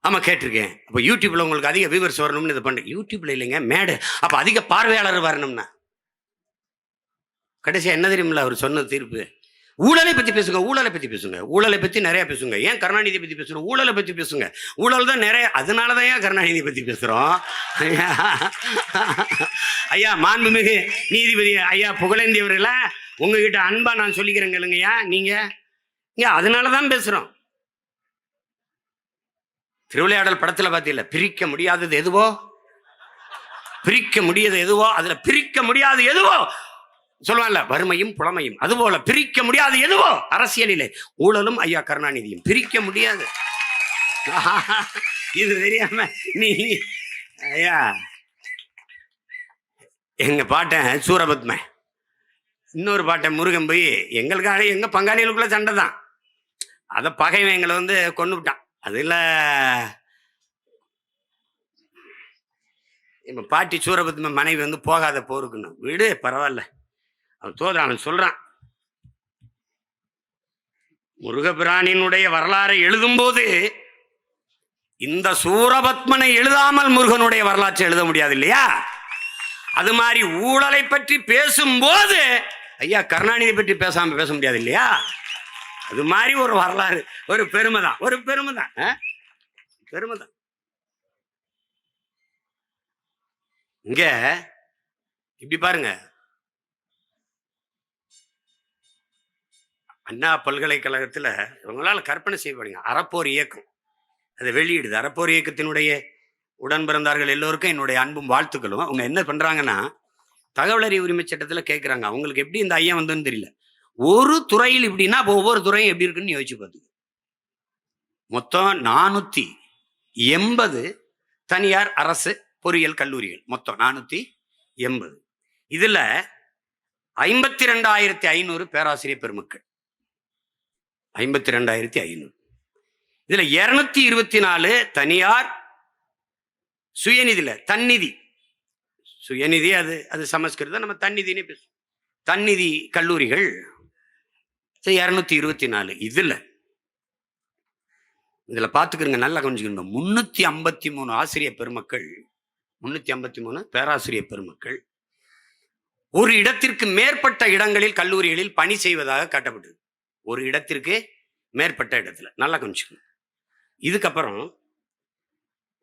ஆமா கேட்டிருக்கேன். அப்போ யூடியூப்ல உங்களுக்கு அதிக வியூவர்ஸ் வரணும்னு இது பண்ணு. யூடியூப்ல இல்லைங்க மேடு. அப்போ அதிக பார்வையாளர் வரணும்னா கடைசியா என்ன தெரியுமில்ல அவர் சொன்ன தீர்ப்பு? ஊழலை பத்தி பேசுங்க, ஊழலை பத்தி பேசுங்க, ஊழலை பத்தி நிறைய பேசுங்க. ஏன் கருணாநிதி பத்தி பேசுறோம்? ஊழலை பத்தி பேசுங்க. ஊழல் தான் நிறைய, அதனாலதான் ஏன் கருணாநிதி பத்தி பேசுறோம்? ஐயா மாண்புமிகு நீதிபதி ஐயா புகழேந்தி அவர்கள உங்ககிட்ட அன்பா நான் சொல்லிக்கிறேங்க இல்லைங்கய்யா. நீங்க அதனாலதான் பேசுறோம். திருவிளையாடல் படத்துல பாத்தீங்களா, பிரிக்க முடியாதது எதுவோ, பிரிக்க முடியாத எதுவோ, அதுல பிரிக்க முடியாது எதுவோ சொல்லுவாங்கல்ல, வறுமையும் புலமையும். அதுபோல பிரிக்க முடியாது எதுவோ அரசியலிலே ஊழலும் ஐயா கருணாநிதியும் பிரிக்க முடியாது. இது தெரியாம நீ ஐயா எங்க பாட்டன் சூரபத்ம, இன்னொரு பாட்டன் முருகன் போய் எங்களுக்காக எங்க பங்காளிகளுக்குள்ள சண்டை தான். அத பகைவன் எங்களை கொண்டு விட்டான். அதுல இப்ப பாட்டி சூரபத்ம மனைவி போகாத போருக்குன்னு வீடு பரவாயில்ல, அவன் தோதான சொல்றான். முருகபிரானினுடைய வரலாறை எழுதும் போது இந்த சூரபத்மனை எழுதாமல் முருகனுடைய வரலாற்றை எழுத முடியாது இல்லையா? அது மாதிரி ஊழலை பற்றி பேசும்போது ஐயா கருணாநிதி பற்றி பேசாம பேச முடியாது இல்லையா? அது மாதிரி ஒரு வரலாறு, ஒரு பெருமை தான், ஒரு பெருமை தான், பெருமை தான். இங்க இப்படி பாருங்க, அண்ணா பல்கலைக்கழகத்துல இவங்களால கற்பனை செய்யப்படுங்க அறப்போர் இயக்கம் அதை வெளியிடுது. அறப்போர் இயக்கத்தினுடைய உடன் பிறந்தார்கள் எல்லோருக்கும் என்னுடைய அன்பும் வாழ்த்துக்களும். அவங்க என்ன பண்றாங்கன்னா, தகவல் அறிவு உரிமை சட்டத்துல கேட்கறாங்க. அவங்களுக்கு எப்படி இந்த ஐயா வந்ததுன்னு தெரியல. ஒரு துறையில் இப்படின்னா ஒவ்வொரு துறையும் எப்படி இருக்குன்னு யோசிச்சு பார்த்து. மொத்தம் 480 தனியார் அரசு பொறியியல் கல்லூரிகள், மொத்தம் 480. இதுல 52,500 பேராசிரியர் பெருமக்கள், 52,500. இதுல 224 தனியார் சுயநிதியில தன்னிதி, சுயநிதி அது அது சமஸ்கிருதம், நம்ம தன்னிதினே பேசுவோம், தன்னிதி கல்லூரிகள் 224. இதுல பாத்துக்கிறங்க, நல்லா கொஞ்சம் 353 ஆசிரியர் பெருமக்கள், 353 பேராசிரியர் பெருமக்கள் ஒரு இடத்திற்கு மேற்பட்ட இடங்களில் கல்லூரிகளில் பணி செய்வதாக காட்டப்பட்டது. ஒரு இடத்திற்கு மேற்பட்ட இடத்துல நல்லா கொஞ்சம். இதுக்கப்புறம்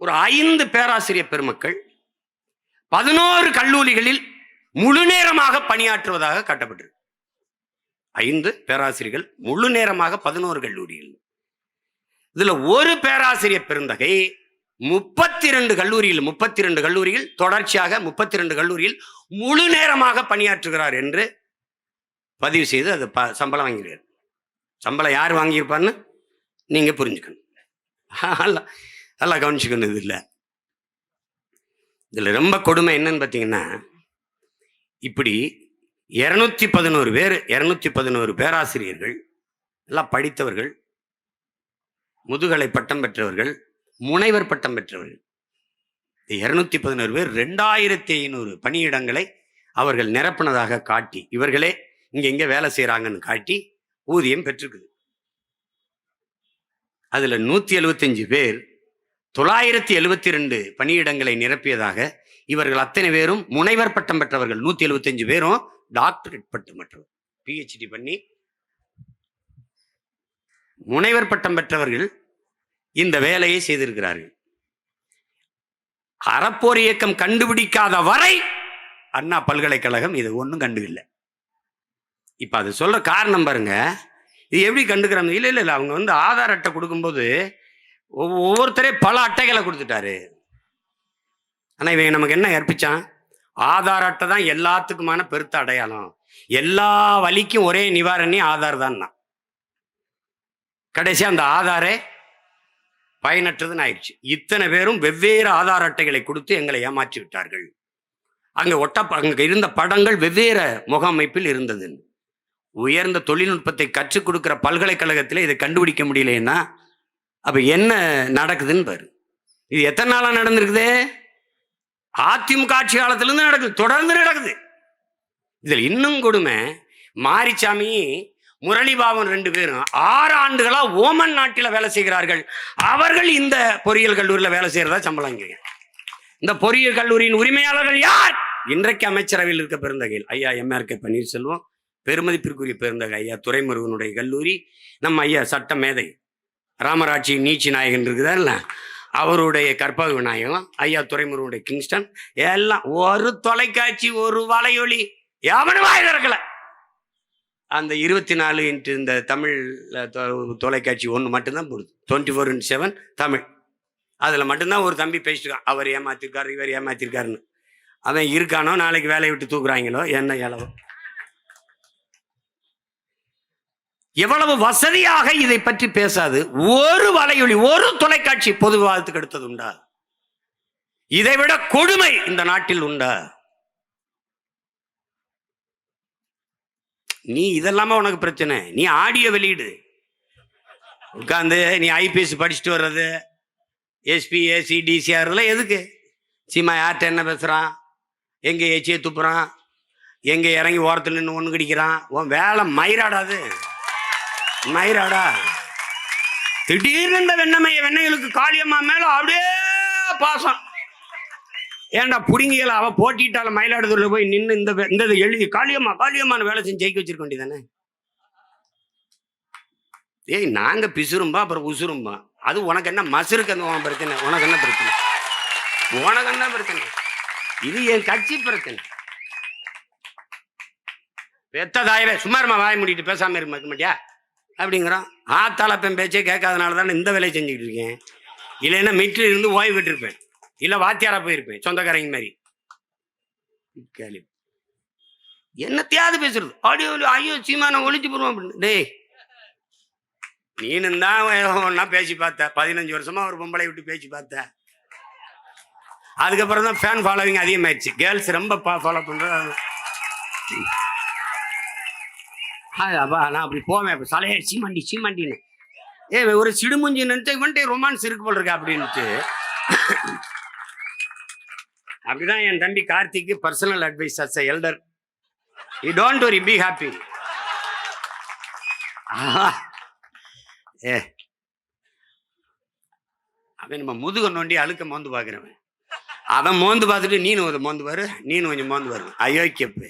ஒரு 5 பேராசிரியர் பெருமக்கள் 11 கல்லூரிகளில் முழு நேரமாக பணியாற்றுவதாக காட்டப்பட்டிருக்கு. 5 பேராசிரியர்கள் முழு நேரமாக 11 கல்லூரிகள். இதுல ஒரு பேராசிரியர் பெருந்தகை 32 கல்லூரிகள் தொடர்ச்சியாக 32 கல்லூரியில் முழு நேரமாக பணியாற்றுகிறார் என்று பதிவு செய்து அது சம்பளம் வாங்கிறார். சம்பளம் யார் வாங்கியிருப்பான்னு நீங்க புரிஞ்சுக்கணும். நல்லா கவனிச்சுக்கணும். இதுல ரொம்ப கொடுமை என்னன்னு பார்த்தீங்கன்னா, இப்படி 211 பேராசிரியர்கள் எல்லாம் படித்தவர்கள், முதுகலை பட்டம் பெற்றவர்கள், முனைவர் பட்டம் பெற்றவர்கள். 211 பேர் 2500 பணியிடங்களை அவர்கள் நிரப்பினதாக காட்டி, இவர்களே இங்க வேலை செய்யறாங்கன்னு காட்டி ஊதியம் பெற்றிருக்குது. அதுல 175 பேர் 972 பணியிடங்களை நிரப்பியதாக, இவர்கள் அத்தனை பேரும் முனைவர் பட்டம் பெற்றவர்கள். 175 பேரும் டாக்டரேட் பட்டம் பெற்றவர், PhD பண்ணி முனைவர் பட்டம் பெற்றவர்கள் இந்த வேலையை செய்திருக்கிறார்கள். அறப்போர் இயக்கம் கண்டுபிடிக்காத வரை அண்ணா பல்கலைக்கழகம் இது ஒன்றும் கண்டுகல. இப்ப அது சொல்ற காரணம் பாருங்க, இது எப்படி கண்டுக்கிறாங்க? இல்ல அவங்க ஆதார் அட்டை கொடுக்கும்போது ஒவ்வொருத்தரே பல அட்டைகளை கொடுத்துட்டாரு. ஆனா இவங்க நமக்கு என்ன கற்பிச்சான்? ஆதார் அட்டை தான் எல்லாத்துக்குமான பெருத்த அடையாளம், எல்லா வலிக்கும் ஒரே நிவாரணி ஆதார் தான். கடைசியா அந்த ஆதாரே பயனற்றதுன்னு ஆயிடுச்சு. இத்தனை பேரும் வெவ்வேறு ஆதார் அட்டைகளை கொடுத்து எங்களை ஏமாற்றி விட்டார்கள். அங்க இருந்த படங்கள் வெவ்வேறு முகமைப்பில் இருந்தது. உயர்ந்த தொழில்நுட்பத்தை கற்றுக் கொடுக்கிற பல்கலைக்கழகத்தில் இதை கண்டுபிடிக்க முடியலன்னா அப்ப என்ன நடக்குதுன்னு பாரு. இது எத்தனை நாளா நடந்திருக்குது? அதிமுக ஆட்சி காலத்திலிருந்து நடக்குது, தொடர்ந்து நடக்குது. இதுல இன்னும் கொடுமை, மாரிசாமி முரளிபாபன் 2 பேரும் 6 ஆண்டுகளா ஓமன் நாட்டில வேலை செய்கிறார்கள். அவர்கள் இந்த பொறியியல் கல்லூரியில வேலை செய்யறதா சம்பளம். இந்த பொறியியல் கல்லூரியின் உரிமையாளர்கள் யார்? இன்றைக்கு அமைச்சரவையில் இருக்க பெருந்தகையில் ஐயா MRK பன்னீர்செல்வம், பெருமதிப்பிற்குரிய பெருந்தகை ஐயா துரைமுருகனுடைய கல்லூரி, நம்ம ஐயா சட்ட மேதை ராமராட்சி நீச்சி நாயகன் இருக்குதார்ல, அவருடைய கற்பக விநாயகம், ஐயா துரைமுருகனுடைய கிங்ஸ்டன், எல்லாம் ஒரு தொலைக்காட்சி, ஒரு வலையொலி எவனும் வாய் திறக்கல. அந்த 24 இந்த தமிழ் தொலைக்காட்சி ஒன்று மட்டும்தான் போடுது, 24/7 தமிழ். அதுல மட்டும்தான் ஒரு தம்பி பேசிட்டுருக்கான், அவர் ஏமாத்திருக்காரு, இவர் ஏமாத்திருக்காருன்னு. அவன் இருக்கானோ நாளைக்கு வேலையை விட்டு தூக்குறாங்களோ என்ன இளவோ. எவ்வளவு வசதியாக இதை பற்றி பேசாது ஒரு வலையொலி, ஒரு தொலைக்காட்சி பொது விவாதத்துக்கு எடுத்தது உண்டா? இதைவிட கொடுமை இந்த நாட்டில் உண்டா? நீ இதெல்லாம உனக்கு பிரச்சனை? நீ ஆடியோ வெளியிடு, உட்கார்ந்து நீ IPS படிச்சுட்டு வர்றது, SP AC DCR எதுக்கு? சீமா யார்கிட்ட என்ன பேசுறான், எங்க ஏச்சியை துப்புறான், எங்க இறங்கி ஓரத்துல நின்று ஒண்ணு கடிக்கிறான், உன் வேலை மயிராடாது, மயிராடா. திடீர்னு இந்த வெண்ணைகளுக்கு காளியம்மா மேல அப்படியே பாசம். ஏன்டா புடுங்கியல அவ போட்டிட்டால மயிலாடுதுறையில போய் நின்று இந்த எழுதி காளியம்மான்னு வேலை செஞ்சு ஜெயிக்க வச்சிருக்க வேண்டியதானே? ஏய் நாங்க பிசுரும்பா அப்புறம் உசுரும்பா, அது உனக்கு என்ன மசுருக்கு அந்த பிரச்சனை? உனக்கு என்ன பிரச்சனை? உனக்கு என்ன பிரச்சனை? இது என் கட்சி பிரச்சனை. பெத்ததாயவே சும்மாருமா வாய முடிட்டு பேசாம இருக்க மாட்டியா அப்படிங்கிறான். ஆத்தாளப்பன் பேச்சே கேட்காதனால தானே இந்த வேலையை செஞ்சுக்கிட்டு இருக்கேன். இல்லைன்னா மிட்ல இருந்து ஓய்வு விட்டுருப்பேன், இல்ல வாத்தியாரா போயிருப்பேன் சொந்தக்காரங்க மாதிரி. கேள்வி என்னத்தையாவது பேசுறது, ஆடியோ ஐயோ சீமான ஒழிச்சு போடுவோம் அப்படின்னு. டேய் நீனும் தான் ஒன்னா பேசி பார்த்த, 15 வருஷமா ஒரு பொம்பளை விட்டு பேசி பார்த்த. அதுக்கப்புறம் தான் ஃபேன் ஃபாலோவிங் அதிகமாயிடுச்சு, கேர்ள்ஸ் ரொம்ப ஃபாலோ பண்றது. அப்பா நான் அப்படி போவேன் தலையை சீமாண்டின்னு, ஒரு சிடுமுஞ்சி நினைச்சு ரொமான்ஸ் இருக்கு போல் இருக்கு அப்படின்ட்டு. அப்படிதான் என் தம்பி கார்த்திக்கு personal advice as elder, you don't worry, be happy. அவன் நம்ம முதுக நோண்டி அழுக்க மோந்து பாக்குறவன், அவன் மோந்து பார்த்துட்டு நீனு மோந்து பாரு, நீனு கொஞ்சம் மோந்து பாரு. அயோக்கியப்பு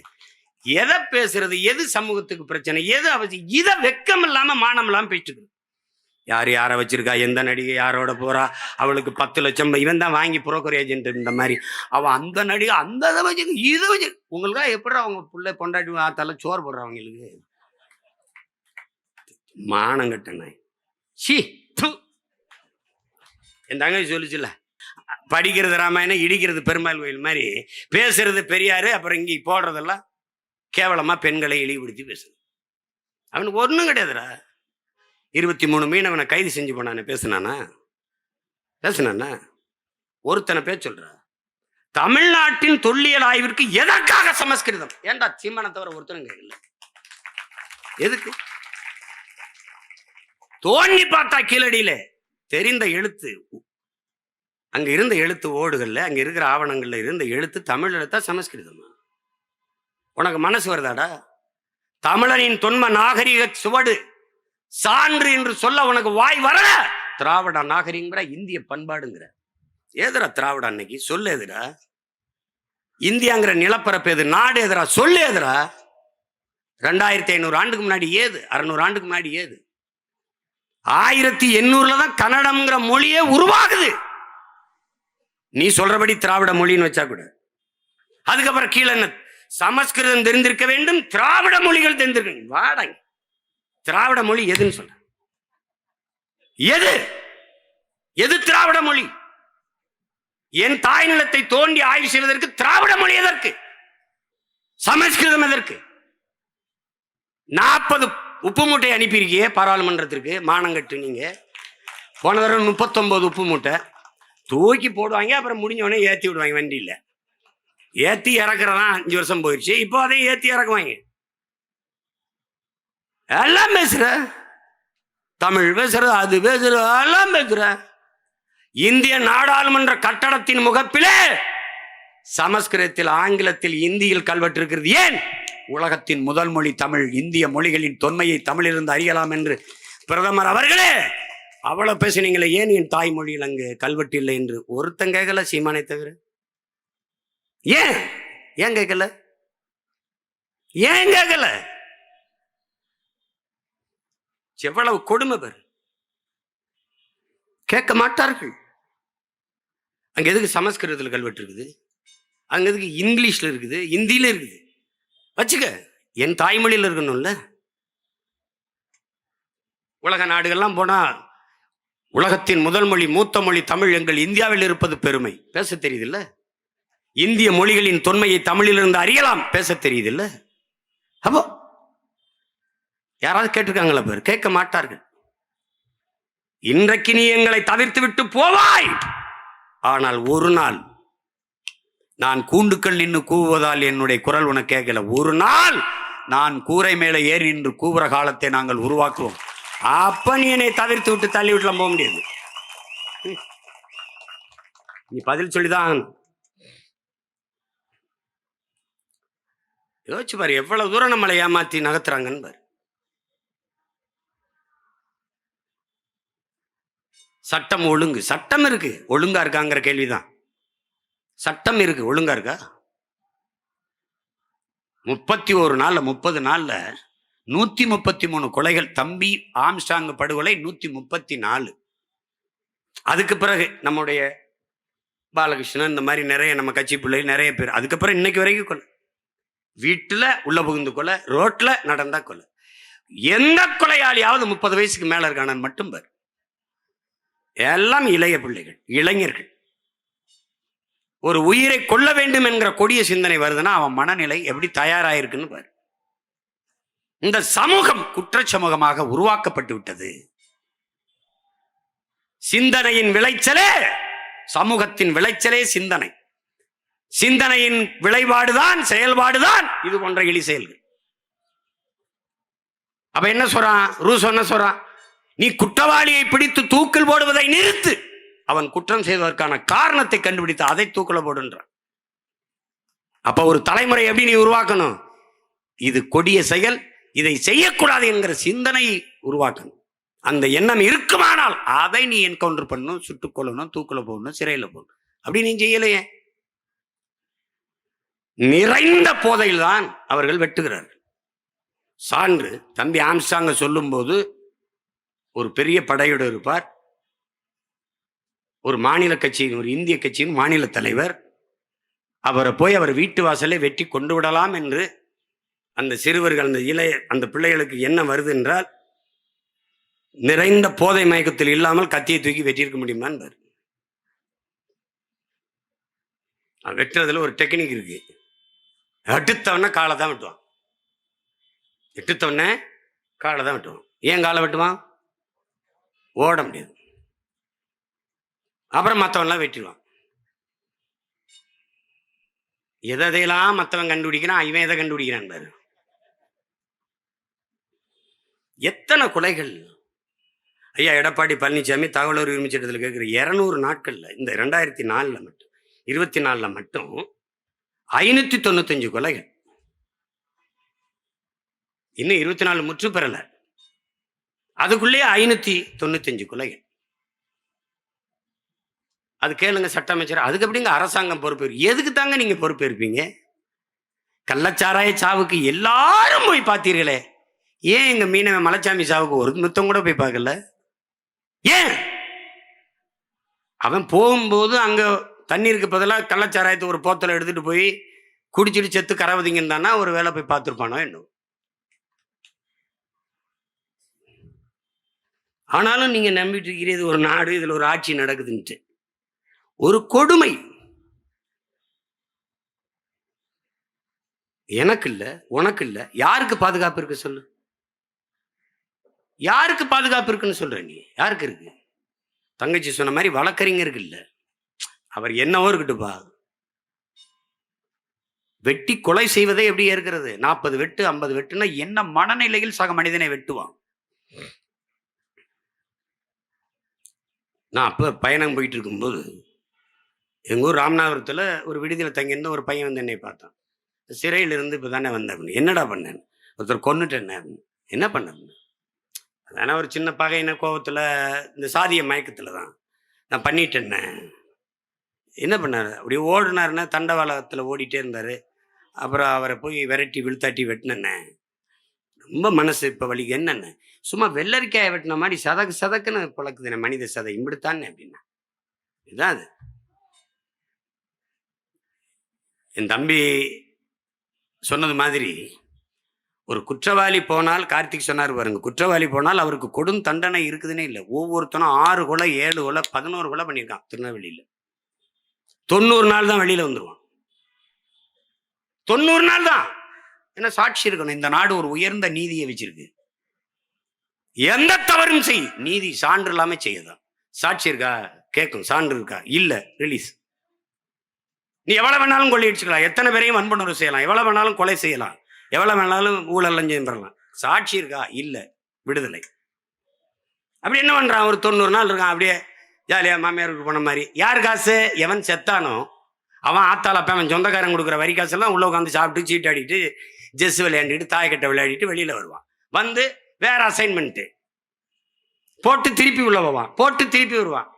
எதை பேசுறது, எது சமூகத்துக்கு பிரச்சனை, எது அவசியம், இதை வெக்கம் இல்லாம மானம் இல்லாம பேசிட்டு. யார் யாரை வச்சிருக்கா, எந்த நடிகை யாரோட போறா, அவளுக்கு 10 லட்சம் இவன் தான் வாங்கி புரோக்கர் ஏஜென்ட் இந்த மாதிரி, அவன் அந்த நடிகை அந்த இதை வச்சு இதை வச்சு உங்களுக்கா எப்படி அவங்க பிள்ளை பொண்டாட்டி ஆத்தால சோறு போடுறவங்களுக்கு மானங்கட்ட நாய். சி என் தங்கச்சி சொல்லிச்சுல, படிக்கிறது ராமாயணம், இடிக்கிறது பெருமாள் கோயில் மாதிரி, பேசுறது பெரியாரு, அப்புறம் இங்கே போடுறதெல்லாம் கேவலமா பெண்களை இழிவுபடுத்தி பேசுறது. அவனுக்கு ஒன்றும் கிடையாதுடா. 23 மீனவனை கைது செஞ்சு போனானே, பேசுனானா ஒருத்தனை பேர் சொல்ற. தமிழ்நாட்டின் தொல்லியல் ஆய்விற்கு எதற்காக சமஸ்கிருதம்? ஏன்டா சீமானை தவிர ஒருத்தனும் கேட்கல. எதுக்கு? தோண்டி பார்த்தா கீழடியில தெரிந்த எழுத்து, அங்க இருந்த எழுத்து ஓடுகள்ல, அங்க இருக்கிற ஆவணங்கள்ல இருந்த எழுத்து தமிழ் எழுத்தா சமஸ்கிருதமா? உனக்கு மனசு வருதாடா? தமிழனின் தொன்ம நாகரிக சுவடு சான்று என்று சொல்ல உனக்கு வாய் வர? திராவிட நாகரிகங்கிற, இந்திய பண்பாடுங்கிற. ஏதுரா திராவிட? அன்னைக்கு சொல்லு எதுரா? இந்தியாங்கிற நிலப்பரப்பு எது? நாடு எதுரா? சொல்லு எதுரா? 2500 ஆண்டுக்கு முன்னாடி ஏது? 600 ஆண்டுக்கு முன்னாடி ஏது? 1800 தான் கன்னடம்ங்கிற மொழியே உருவாகுது. நீ சொல்றபடி திராவிட மொழின்னு வச்சா கூட. அதுக்கப்புறம் கீழே என்ன? சமஸ்கிருதம் தெரிந்திருக்க வேண்டும், திராவிட மொழிகள் தெரிந்திருக்க. வாடாங்க, திராவிட மொழி எதுன்னு சொல்ற? எது எது திராவிட மொழி? என் தாய் நிலத்தை தோண்டி ஆய்வு செய்வதற்கு திராவிட மொழி எதற்கு? சமஸ்கிருதம் எதற்கு? 40 உப்பு மூட்டை அனுப்பியிருக்கியே பாராளுமன்றத்திற்கு, மானங்கட்டு. நீங்க போன தடவை 39 உப்பு மூட்டை தூக்கி போடுவாங்க, அப்புறம் முடிஞ்சவொடனே ஏற்றி விடுவாங்க. வண்டியில் ஏற்றி இறக்குறதான் 5 வருஷம் போயிடுச்சு. இப்போ அதையும் ஏற்றி இறக்குவாங்க. எல்லாம் பேசுற, தமிழ் பேசுற, அது பேசுற, எல்லாம் பேசுற. இந்திய நாடாளுமன்ற கட்டடத்தின் முகப்பிலே சமஸ்கிருதத்தில், ஆங்கிலத்தில், இந்தியில் கல்வெட்டு இருக்கிறது. ஏன்? உலகத்தின் முதல் மொழி தமிழ், இந்திய மொழிகளின் தொன்மையை தமிழிலிருந்து அறியலாம் என்று பிரதமர் அவர்களே அவ்வளவு பேசினீங்களே, ஏன் என் தாய்மொழியில் அங்கு கல்வெட்டு இல்லை என்று ஒருத்தன் கேட்கல, சீமானை தவிர. ஏன் ஏன் கேட்கல? ஏன் கேட்கல? எவ்வளவு கொடுமை பேர். கேட்க மாட்டார்கள். அங்க எதுக்கு சமஸ்கிருதத்தில் கல்வெட்டு இருக்குது? அங்க எதுக்கு இங்கிலீஷ்ல இருக்குது, இந்தியில இருக்குது? வச்சுக்க, என் தாய்மொழியில் இருக்கணும்ல. உலக நாடுகள்லாம் போனா உலகத்தின் முதல் மொழி, மூத்த மொழி தமிழ், எங்கள் இந்தியாவில் இருப்பது பெருமை. பேச தெரியுதுல்ல? இந்திய மொழிகளின் தொன்மையை தமிழிலிருந்து அறியலாம், பேச தெரியுதுல்ல? அப்போ யாராவது கேட்டிருக்காங்களா? பேர் கேட்க மாட்டார்கள். இன்றைக்கு நீ எங்களை தவிர்த்து விட்டு போவாய், ஆனால் ஒரு நாள் நான் கூண்டுக்கள் நின்று கூவுவதால் என்னுடைய குரல் உனக்கு கேட்கல. ஒரு நாள் நான் கூரை மேலே ஏறி நின்று கூவுற காலத்தை நாங்கள் உருவாக்குவோம். அப்ப நீ என்னை தவிர்த்து விட்டு தள்ளி விட்டுலாம் போக முடியாது. நீ பதில் சொல்லிதான் யோசிச்சு பாரு, எவ்வளவு தூரம் நம்மளை ஏமாத்தி நகர்த்துறாங்கன்னு பாரு. சட்டம் ஒழுங்கு, சட்டம் இருக்கு, ஒழுங்கா இருக்காங்கிற கேள்விதான். சட்டம் இருக்கு, ஒழுங்கா இருக்கா? 31 நாள்ல 30 நாள்ல 133 கொலைகள். தம்பி ஆம்ஸ்டாங் படுகொலை 134. அதுக்கு பிறகு நம்முடைய பாலகிருஷ்ணன், இந்த மாதிரி நிறைய நம்ம கட்சி பிள்ளை நிறைய பேர். அதுக்கப்புறம் இன்னைக்கு வரைக்கும் கொலை. வீட்டுல உள்ள புகுந்து கொலை, ரோட்ல நடந்தா கொலை. எந்த கொலையாளியாவது 30 வயசுக்கு மேல இருக்கானு மட்டும் பாரு. எல்லாம் இளைய பிள்ளைகள், இளைஞர்கள். ஒரு உயிரை கொல்ல வேண்டும் என்கிற கொடிய சிந்தனை வருதுன்னா அவன் மனநிலை எப்படி தயாராயிருக்குன்னு பாரு. இந்த சமூகம் குற்ற சமூகமாக உருவாக்கப்பட்டு விட்டது. சிந்தனையின் விளைச்சலே, சமூகத்தின் விளைச்சலே சிந்தனை. சிந்தனையின் விளைபாடுதான், செயல்பாடுதான் இது போன்ற இழி செயல்கள். அப்ப என்ன சொல்றான் ரூசோ? என்ன சொல்றான்? நீ குற்றவாளியை பிடித்து தூக்கில் போடுவதை நிறுத்து, அவன் குற்றம் செய்வதற்கான காரணத்தை கண்டுபிடித்து அதை தூக்கில போடுன்றான். அப்ப ஒரு தலைமுறை எப்படி நீ உருவாக்கணும்? இது கொடிய செயல், இதை செய்யக்கூடாது என்கிற சிந்தனை உருவாக்கணும். அந்த எண்ணம் இருக்குமானால் அதை நீ என்கவுண்டர் பண்ணணும், சுட்டுக் கொள்ளணும், தூக்கில போடணும், சிறையில் போடணும். அப்படி நீ செய்யலையே. நிறைந்த போதையில் தான் அவர்கள் வெட்டுகிறார்கள். சான்று தம்பி ஆம்ஸ்டாங்க சொல்லும் போது ஒரு பெரிய படையோடு இருப்பார். ஒரு மாநில கட்சியின், ஒரு இந்திய கட்சியின் மாநில தலைவர். அவரை போய் அவர் வீட்டு வாசலை வெட்டி கொண்டு விடலாம் என்று அந்த சிறுவர்கள், அந்த பிள்ளைகளுக்கு என்ன வருது என்றால், நிறைந்த போதை மயக்கத்தில் இல்லாமல் கத்தியை தூக்கி வெட்டியிருக்க முடியுமா என்பார். வெட்டுறதுல ஒரு டெக்னிக் இருக்கு. எடுத்தவன காலை தான் வெட்டுவான். எடுத்தவன காலை தான் வெட்டுவான். ஏன் காலை வெட்டுவான்? ஓட முடியாது. அப்புறம் மற்றவன்லாம் வெட்டிடுவான். எதையெல்லாம் மற்றவன் கண்டுபிடிக்கிறான், இவன் எதை கண்டுபிடிக்கிறான் பாரு. எத்தனை கொலைகள்! ஐயா எடப்பாடி பழனிசாமி தகவல் உரிமை சட்டத்தில் கேட்குற 200 நாட்கள்ல, இந்த 2004 மட்டும் 24 மட்டும் 595 கொலைகள். இன்னும் 24 முற்று பெறல. அதுக்குள்ளே 595 கொலைகள். அது கேளுங்க சட்ட அமைச்சர். அதுக்கு எப்படிங்க அரசாங்கம் பொறுப்பேற்பு? எதுக்கு தாங்க நீங்க பொறுப்பேற்பீங்க? கள்ளச்சாராய சாவுக்கு எல்லாரும் போய் பார்த்தீர்களே, ஏன் எங்க மீனவ மலைச்சாமி சாவுக்கு ஒரு முத்தம் கூட போய் பார்க்கல? ஏன்? அவன் போகும்போது அங்க தண்ணீருக்கு பதிலாக கள்ளச்சாராயத்தை ஒரு போத்தலை எடுத்துட்டு போய் குடிச்சிட்டு செத்து கரவதிங்கன்னு தானா ஒரு வேலை போய் பார்த்துருப்பானோ என்னும். ஆனாலும் நீங்க நம்பிட்டு இருக்கிறது ஒரு நாடு, இதுல ஒரு ஆட்சி நடக்குதுன்ட்டு. ஒரு கொடுமை. எனக்கு இல்ல, உனக்கு இல்ல, யாருக்கு பாதுகாப்பு இருக்கு சொல்லு? யாருக்கு பாதுகாப்பு இருக்குன்னு சொல்ற நீ? யாருக்கு இருக்கு? தங்கச்சி சொன்ன மாதிரி வழக்கறிஞருக்கு இல்ல. அவர் என்னவோ இருக்கட்டுப்பா. வெட்டி கொலை செய்வதே எப்படி இருக்கிறது? 40 வெட்டு 50 வெட்டுனா என்ன மனநிலையில் சக மனிதனை வெட்டுவான்? நான் அப்ப பயணம் போயிட்டு இருக்கும்போது எங்க ஊர் ராமநாதபுரத்துல ஒரு விடுதியில் தங்கியிருந்த ஒரு பையன் வந்து என்னை பார்த்தான். சிறையிலிருந்து இப்போ தானே வந்தேன். என்னடா பண்ணேன்? ஒருத்தர் கொன்னுட்டேன். என்ன பண்ண? அதான ஒரு சின்ன பகையின கோபத்தில், இந்த சாதிய மயக்கத்தில் தான் நான் பண்ணிட்டேன்னே. என்ன பண்ணார்? அப்படி ஓடினாருன்னா தண்டவாளத்தில் ஓடிட்டே இருந்தார். அப்புறம் அவரை போய் விரட்டி விழுத்தாட்டி வெட்டினேன்னே. ரொம்ப மனசு இப்போ வலிக்கு. என்னென்ன சும்மா வெள்ளரிக்காயை வெட்டின மாதிரி சதக்கு சதக்குன்னு பழக்குதுண்ணே மனித சதை. இப்படித்தானே அப்படின்னா இதுதான் அது. என் தம்பி சொன்னது மாதிரி ஒரு குற்றவாளி போனால், கார்த்திக் சொன்னார் பாருங்க, குற்றவாளி போனால் அவருக்கு கொடும் தண்டனை இருக்குதுன்னே இல்லை. ஒவ்வொருத்தனும் 6 கொலை 7 கொலை 11 கொலை பண்ணியிருக்கான் திருநெல்வேலியில். 90 நாள் தான் வெளியில வந்துருவான். 90 நாள் தான். என்ன சாட்சி இருக்கணும்? இந்த நாடு ஒரு உயர்ந்த நீதியை வச்சிருக்கு. எந்த தவறும் செய், நீதி சான்று இல்லாம செய்யதான். சாட்சி இருக்கா கேட்கும், சான்று இருக்கா இல்ல ரிலீஸ். நீ எவ்வளவு வேணாலும் கொள்ளையடிச்சுக்கலாம், எத்தனை பேரையும் வன்புணர்வு செய்யலாம், எவ்வளவு வேணாலும் கொலை செய்யலாம், எவ்வளவு வேணாலும் ஊழல் லஞ்சம் பெறலாம். சாட்சி இருக்கா இல்ல விடுதலை. அப்படி என்ன பண்றான்? ஒரு 90 நாள் இருக்கான் அப்படியே ஜாலியா மாமியாருக்கு போன மாதிரி. யார் காசு? எவன் செத்தானோ அவன் ஆத்தால அப்ப அவன் சொந்தக்காரன் கொடுக்குற வரி காசெல்லாம் உள்ள உட்காந்து சாப்பிட்டு சீட்டாடிட்டு ஜெஸ் விளையாடிட்டு தாயக்கட்டை விளையாடிட்டு வெளியில வருவான். வந்து வேற அசைன்மெண்ட் போட்டு திருப்பி உள்ள போவான், போட்டு திருப்பி வருவான்.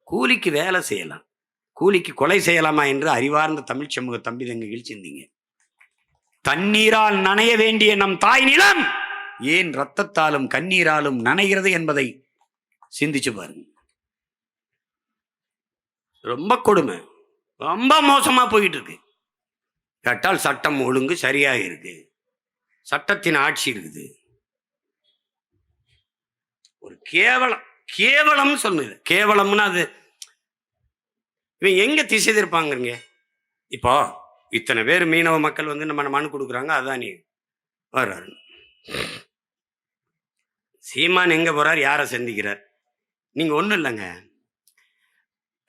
கூலிக்கு வேலை செய்யலாம், கூலிக்கு கொலை செய்யலாமா என்று அறிவார்ந்த தமிழ் சமூக தம்பி தங்கைகள் சிந்திங்க. தண்ணீரால் நனைய வேண்டிய நம் தாய் நிலம் ஏன் ரத்தத்தாலும் கண்ணீராலும் நனைகிறது என்பதை சிந்திச்சு பாருங்க. ரொம்ப கொடுமை, ரொம்ப மோசமா போயிட்டு இருக்கு. கேட்டால் சட்டம் ஒழுங்கு சரியாக இருக்கு, சட்டத்தின் ஆட்சி இருக்குது. ஒரு கேவலம், கேவலம் சொன்னது. கேவலம்னா அது இவன் எங்க திசை திருப்பாங்க? இப்போ இத்தனை பேர் மீனவ மக்கள் வந்து நம்ம மனு கொடுக்குறாங்க, அதான் நீ வர்றாரு. சீமான் எங்க போறார்? யாரை சந்திக்கிறார்? நீங்க ஒண்ணும் இல்லைங்க,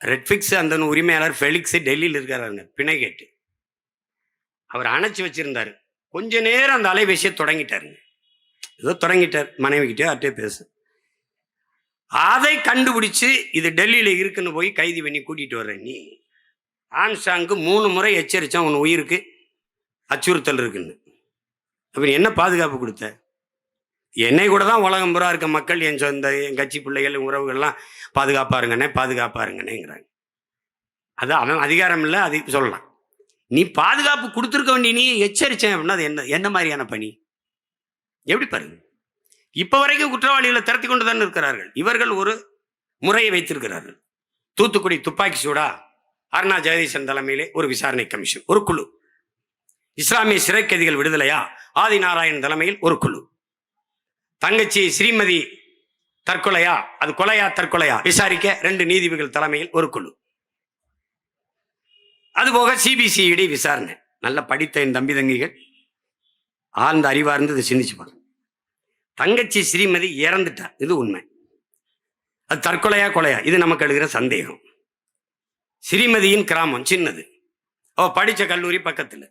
ரெட்ஃபிக்ஸ் அந்த உரிமையாளர் ஃபெலிக்ஸ் டெல்லியில் இருக்காருங்க, பிணை கேட்டு அவர் அணைச்சி வச்சிருந்தாரு. கொஞ்ச நேரம் அந்த அலைபேசியை தொடங்கிட்டாருங்க. ஏதோ தொடங்கிட்டார், மனைவி கிட்டே அட்டே பேசு. அதை கண்டுபிடிச்சு இது டெல்லியில இருக்குன்னு போய் கைது பண்ணி கூட்டிட்டு வர்ற நீ. ஆம்ஸ்ட்ராங்க்கு 3 முறை எச்சரிச்சான் உன் உயிருக்கு அச்சுறுத்தல் இருக்குன்னு. அப்படி என்ன பாதுகாப்பு கொடுத்த? என்னை கூட தான் உலகம் பூரா இருக்க மக்கள், என் சொந்த என் கட்சி பிள்ளைகள் உறவுகள்லாம் பாதுகாப்பாருங்கண்ணே பாதுகாப்பாருங்கண்ணேங்கிறாங்க. அது அவன் அதிகாரம் இல்லை, அது சொல்லலாம். நீ பாதுகாப்பு கொடுத்துருக்க வேண்டிய நீ எச்சரிச்சேன் அப்படின்னா அது என்ன என்ன மாதிரியான பணி? எப்படி பாருங்க. இப்ப வரைக்கும் குற்றவாளிகளை திரட்டி கொண்டுதான் இருக்கிறார்கள். இவர்கள் ஒரு முறையை வைத்திருக்கிறார்கள். தூத்துக்குடி துப்பாக்கி சூடா அருணா ஜெகதீசன் தலைமையிலே ஒரு விசாரணை கமிஷன், ஒரு குழு. இஸ்லாமிய சிறை கைதிகள் விடுதலையா ஆதி நாராயணன் தலைமையில் ஒரு குழு. தங்கச்சி ஸ்ரீமதி தற்கொலையா, அது கொலையா தற்கொலையா விசாரிக்க 2 நீதிபதிகள் தலைமையில் ஒரு குழு. அதுபோக சிபிசிஐடி விசாரணை. நல்ல படித்த என் தம்பி தங்கிகள் ஆழ்ந்த அறிவார்ந்து இதை சிந்திச்சு பாருங்க. தங்கச்சி ஸ்ரீமதி இறந்துட்டா, இது உண்மை. அது தற்கொலையா கொலையா, இது நமக்கு எழுகிற சந்தேகம். ஸ்ரீமதியின் கிராமம் சின்னது, அவ படிச்ச கல்லூரி பக்கத்துல.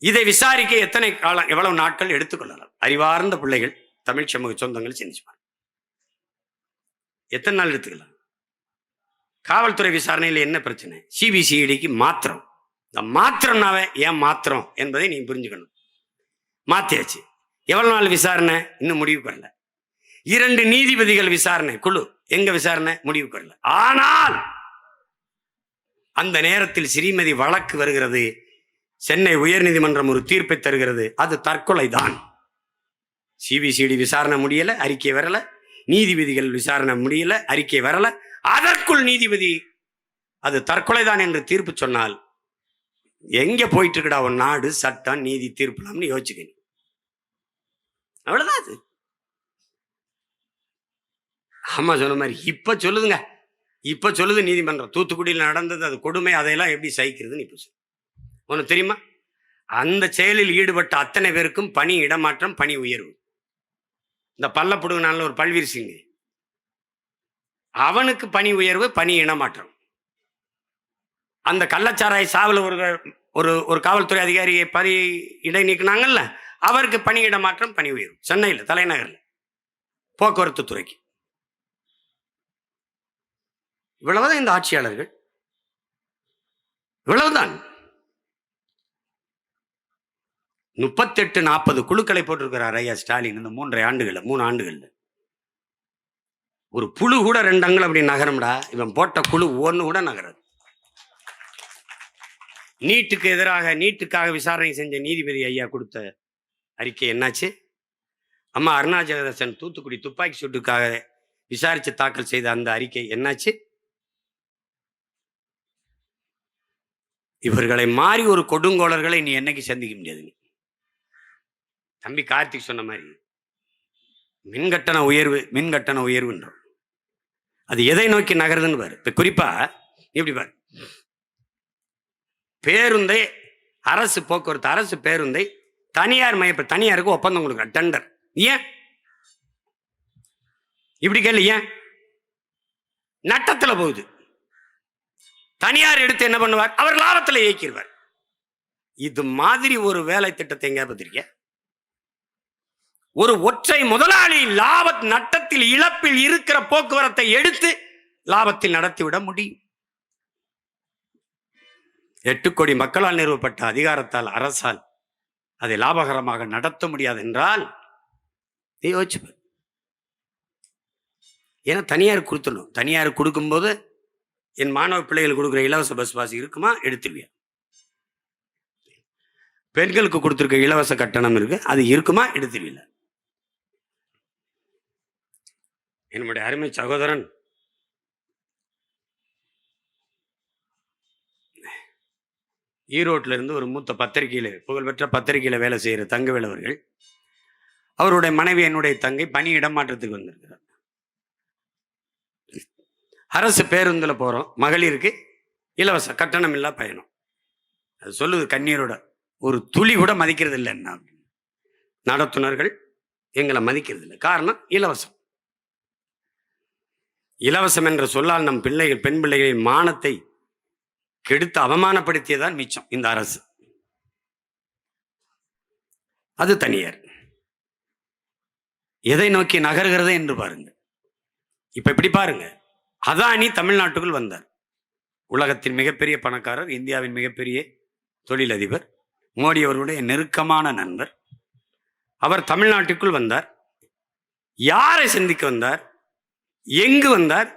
இதை விசாரிக்க எத்தனை காலம், எவ்வளவு நாட்கள் எடுத்துக்கொள்ளலாம்? அறிவார்ந்த பிள்ளைகள், தமிழ் சமூக சொந்தங்கள் சிந்திச்சுப்பாங்க. எத்தனை நாள் எடுத்துக்கலாம்? காவல்துறை விசாரணையில் என்ன பிரச்சனை? சிபிசிஐடிக்கு மாத்திரம். இந்த மாத்திரம்னாவே ஏன் மாத்திரம் என்பதை நீங்க புரிஞ்சுக்கணும். மாத்தியாச்சு. எவ்வளவு நாள் விசாரணை? இன்னும் முடிவு வரல. 2 நீதிபதிகள் விசாரணை குழு, எங்க விசாரணை? முடிவு வரல. ஆனால் அந்த நேரத்தில் ஸ்ரீமதி வழக்கு வருகிறது. சென்னை உயர்நீதிமன்றம் ஒரு தீர்ப்பை தருகிறது, அது தற்கொலை தான். சிபிசிஐடி விசாரணை முடியல, அறிக்கை வரல. நீதிபதிகள் விசாரணை முடியல, அறிக்கை வரல. அதற்குள் நீதிபதி அது தற்கொலை தான் என்று தீர்ப்பு சொன்னால் எங்க போயிட்டு இருக்கடா ஒரு நாடு, சட்டம், நீதி, தீர்ப்புலாம்னு யோசிச்சுக்கணும். அவ்வளவுதான் அது. ஆமா, சொன்ன மாதிரி இப்ப சொல்லுதுங்க. இப்ப சொல்லுது நீதிமன்றம், தூத்துக்குடியில் நடந்தது அது கொடுமை, அதையெல்லாம் எப்படி சகிக்கிறதுன்னு இப்ப சொல்லு. உனக்கு தெரியுமா? அந்த செயலில் ஈடுபட்ட அத்தனை பேருக்கும் பணி இடமாற்றம், பணி உயர்வு. இந்த பல்லப்புடுங்கனால ஒரு பல்வீர் சிங், அவனுக்கு பணி உயர்வு, பணி இடமாற்றம். அந்த கள்ளச்சாராய் சாவில் ஒரு காவல்துறை அதிகாரியை பணி இடை நீக்கினாங்கல்ல, அவருக்கு பணி இடமாற்றம், பணி உயர்வு. சென்னையில் தலைநகர்ல போக்குவரத்து துறைக்கு. இவ்வளவுதான் இந்த ஆட்சியாளர்கள், இவ்வளவுதான். 38-40 குழுக்களை போட்டிருக்கிறார் ஐயா ஸ்டாலின் இந்த 3 ஆண்டுகள்ல. ஒரு புழு கூட 2 அங்குலம் அப்படி நகரம்டா. இவன் போட்ட குழு ஒண்ணு கூட நகராது. நீட்டுக்கு எதிராக, நீட்டுக்காக விசாரணை செஞ்ச நீதிபதி ஐயா கொடுத்த அறிக்கை என்னாச்சு? அம்மா அருணா ஜெகதீசன் தூத்துக்குடி துப்பாக்கி சூட்டுக்காக விசாரிச்சு தாக்கல் செய்த அந்த அறிக்கை என்னாச்சு? இவர்களை மாறி ஒரு கொடுங்கோளர்களை நீ என்னைக்கு சந்திக்க முடியாது. நீ தம்பி கார்த்திக் சொன்ன மாதிரி மின்கட்டண உயர்வுன்றோம். அது எதை நோக்கி நகருதுன்னு பாரு. இப்ப குறிப்பா எப்படி பாரு, பேருந்தை அரசு போக்குவரத்து, அரசு பேருந்தை தனியார் தனியாருக்கு ஒப்பந்தம் கொடுக்குற டெண்டர். ஏன் இப்படி கேள்வி? ஏன் நட்டத்துல போகுது? தனியார் எடுத்து என்ன பண்ணுவார்? அவர் லாபத்தில் இயக்கிடுவார். இது மாதிரி ஒரு வேலை திட்டத்தை எங்க பார்த்திருக்க? ஒரு ஒற்றை முதலாளி நட்டத்தில், இழப்பில் இருக்கிற போக்குவரத்தை எடுத்து லாபத்தில் நடத்திவிட முடியும். 8 கோடி மக்களால் நிறுவப்பட்ட அதிகாரத்தால், அரசால் அதை லாபகரமாக நடத்த முடியாது என்றால் யோசிச்சு. ஏன்னா தனியார் கொடுத்துடணும். தனியார் கொடுக்கும்போது என் மாணவ பிள்ளைகள் கொடுக்குற இலவச பஸ் பாஸ் இருக்குமா? எடுத்துருவியா? பெண்களுக்கு கொடுத்துருக்க இலவச கட்டணம் இருக்கு, அது இருக்குமா? எடுத்துருவில்ல. என்னுடைய அருமை சகோதரன் ஈரோட்டில் இருந்து ஒரு மூத்த பத்திரிகையில, புகழ்பெற்ற பத்திரிகையில வேலை செய்கிற தங்கவேல் அவர்கள், அவருடைய மனைவி என்னுடைய தங்கை பணி இடமாற்றத்துக்கு வந்திருக்கிறார். அரசு பேருந்துல போறோம், மகளிருக்கு இலவச கட்டணம் இல்லா பயணம். அது சொல்லுது கண்ணீரோட, ஒரு துளி கூட மதிக்கிறது இல்லை. என்ன நடத்துனர்கள் எங்களை மதிக்கிறது இல்லை. காரணம் இலவசம். இலவசம் என்ற சொல்லால் நம் பிள்ளைகள், பெண் பிள்ளைகளின் மானத்தை கெடுத்து அவமானப்படுத்தியதான் மிச்சம் இந்த அரசு. அது தனியார். எதை நோக்கி நகர்கிறது என்று பாருங்க. இப்ப இப்படி பாருங்க, அதானி தமிழ்நாட்டுக்குள் வந்தார். உலகத்தின் மிகப்பெரிய பணக்காரர், இந்தியாவின் மிகப்பெரிய தொழிலதிபர், மோடி அவர்களுடைய நெருக்கமான நண்பர். அவர் தமிழ்நாட்டுக்குள் வந்தார். யாரை சந்திக்க வந்தார்? எங்கு வந்தார்?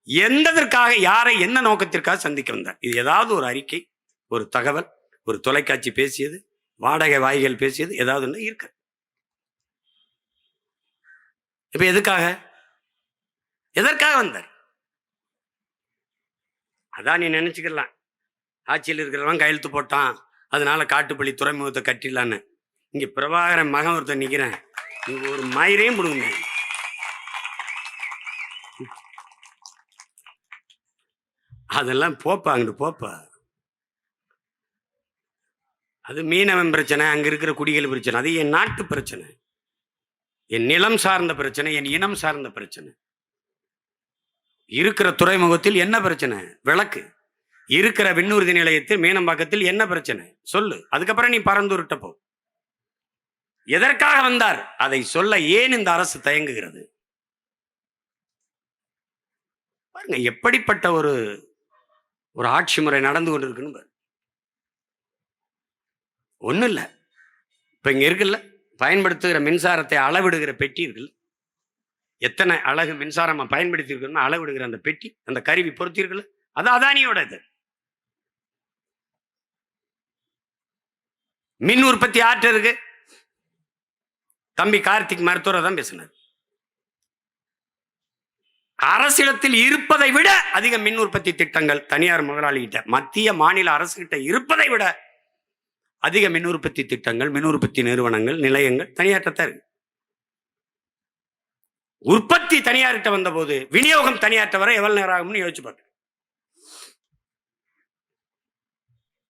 எந்ததற்காக, யாரை, என்ன நோக்கத்திற்காக சந்திக்க வந்தார்? இது ஏதாவது ஒரு அறிக்கை, ஒரு தகவல், ஒரு தொலைக்காட்சி பேசியது, வாடகை வாய்கள் பேசியது, ஏதாவது இருக்க இப்ப எதற்காக வந்தார்? அதான் நீ நினைச்சுக்கலாம், ஆட்சியில் இருக்கிறவன் கையெழுத்து போட்டான், அதனால காட்டுப்பள்ளி துறைமுகத்தை கட்டிடலான்னு. இங்க பிரபாகரன் மகன் ஒருத்தர் நிக்கிறேன், இங்க ஒரு மயிரையும் பிடுங்க. அதெல்லாம் போப்பா, அங்கிட்டு போப்பா. அது மீனவன் பிரச்சனை, அங்க இருக்கிற குடிகள் பிரச்சனை, அது என் நாட்டு பிரச்சனை, என் நிலம் சார்ந்த பிரச்சனை, என் இனம் சார்ந்த பிரச்சனை. இருக்கிற துறைமுகத்தில் என்ன பிரச்சனை? விளக்கு. இருக்கிற விண்ணூர்தி நிலையத்தில் மீனம்பாக்கத்தில் என்ன பிரச்சனை சொல்லு. அதுக்கப்புறம் நீ பரந்துருட்ட போ. எதற்காக வந்தார் அதை சொல்ல ஏன் இந்த அரசு தயங்குகிறது? பாருங்க எப்படிப்பட்ட ஒரு ஆட்சி முறை நடந்து கொண்டிருக்குன்னு. ஒன்றும் இல்லை, இப்போ இங்கே இருக்குல்ல, பயன்படுத்துகிற மின்சாரத்தை அளவிடுகிற பெட்டி இருக்குல்ல, எத்தனை அழகு மின்சாரம் பயன்படுத்தி இருக்கணும்னு அளவிடுகிற அந்த பெட்டி, அந்த கருவி பொருத்தி இருக்குல்ல, அது அதானியோட இது. மின் உற்பத்தி ஆற்று இருக்கு. தம்பி கார்த்திக் மருத்துவரை தான் பேசினார். அரசிடத்தில் இருப்பதை விட அதிக மின் உற்பத்தி திட்டங்கள் தனியார் முதலாளிகிட்ட, மத்திய மாநில அரசு கிட்ட இருப்பதை விட அதிக மின் உற்பத்தி திட்டங்கள், மின் உற்பத்தி நிறுவனங்கள், நிலையங்கள் தனியார்ட்ட இருக்கு. உற்பத்தி தனியார்கிட்ட வந்த போது விநியோகம் தனியார்ட்ட வர எவ்வளவு நேரம் ஆகும்னு யோசிச்சு பார்த்து.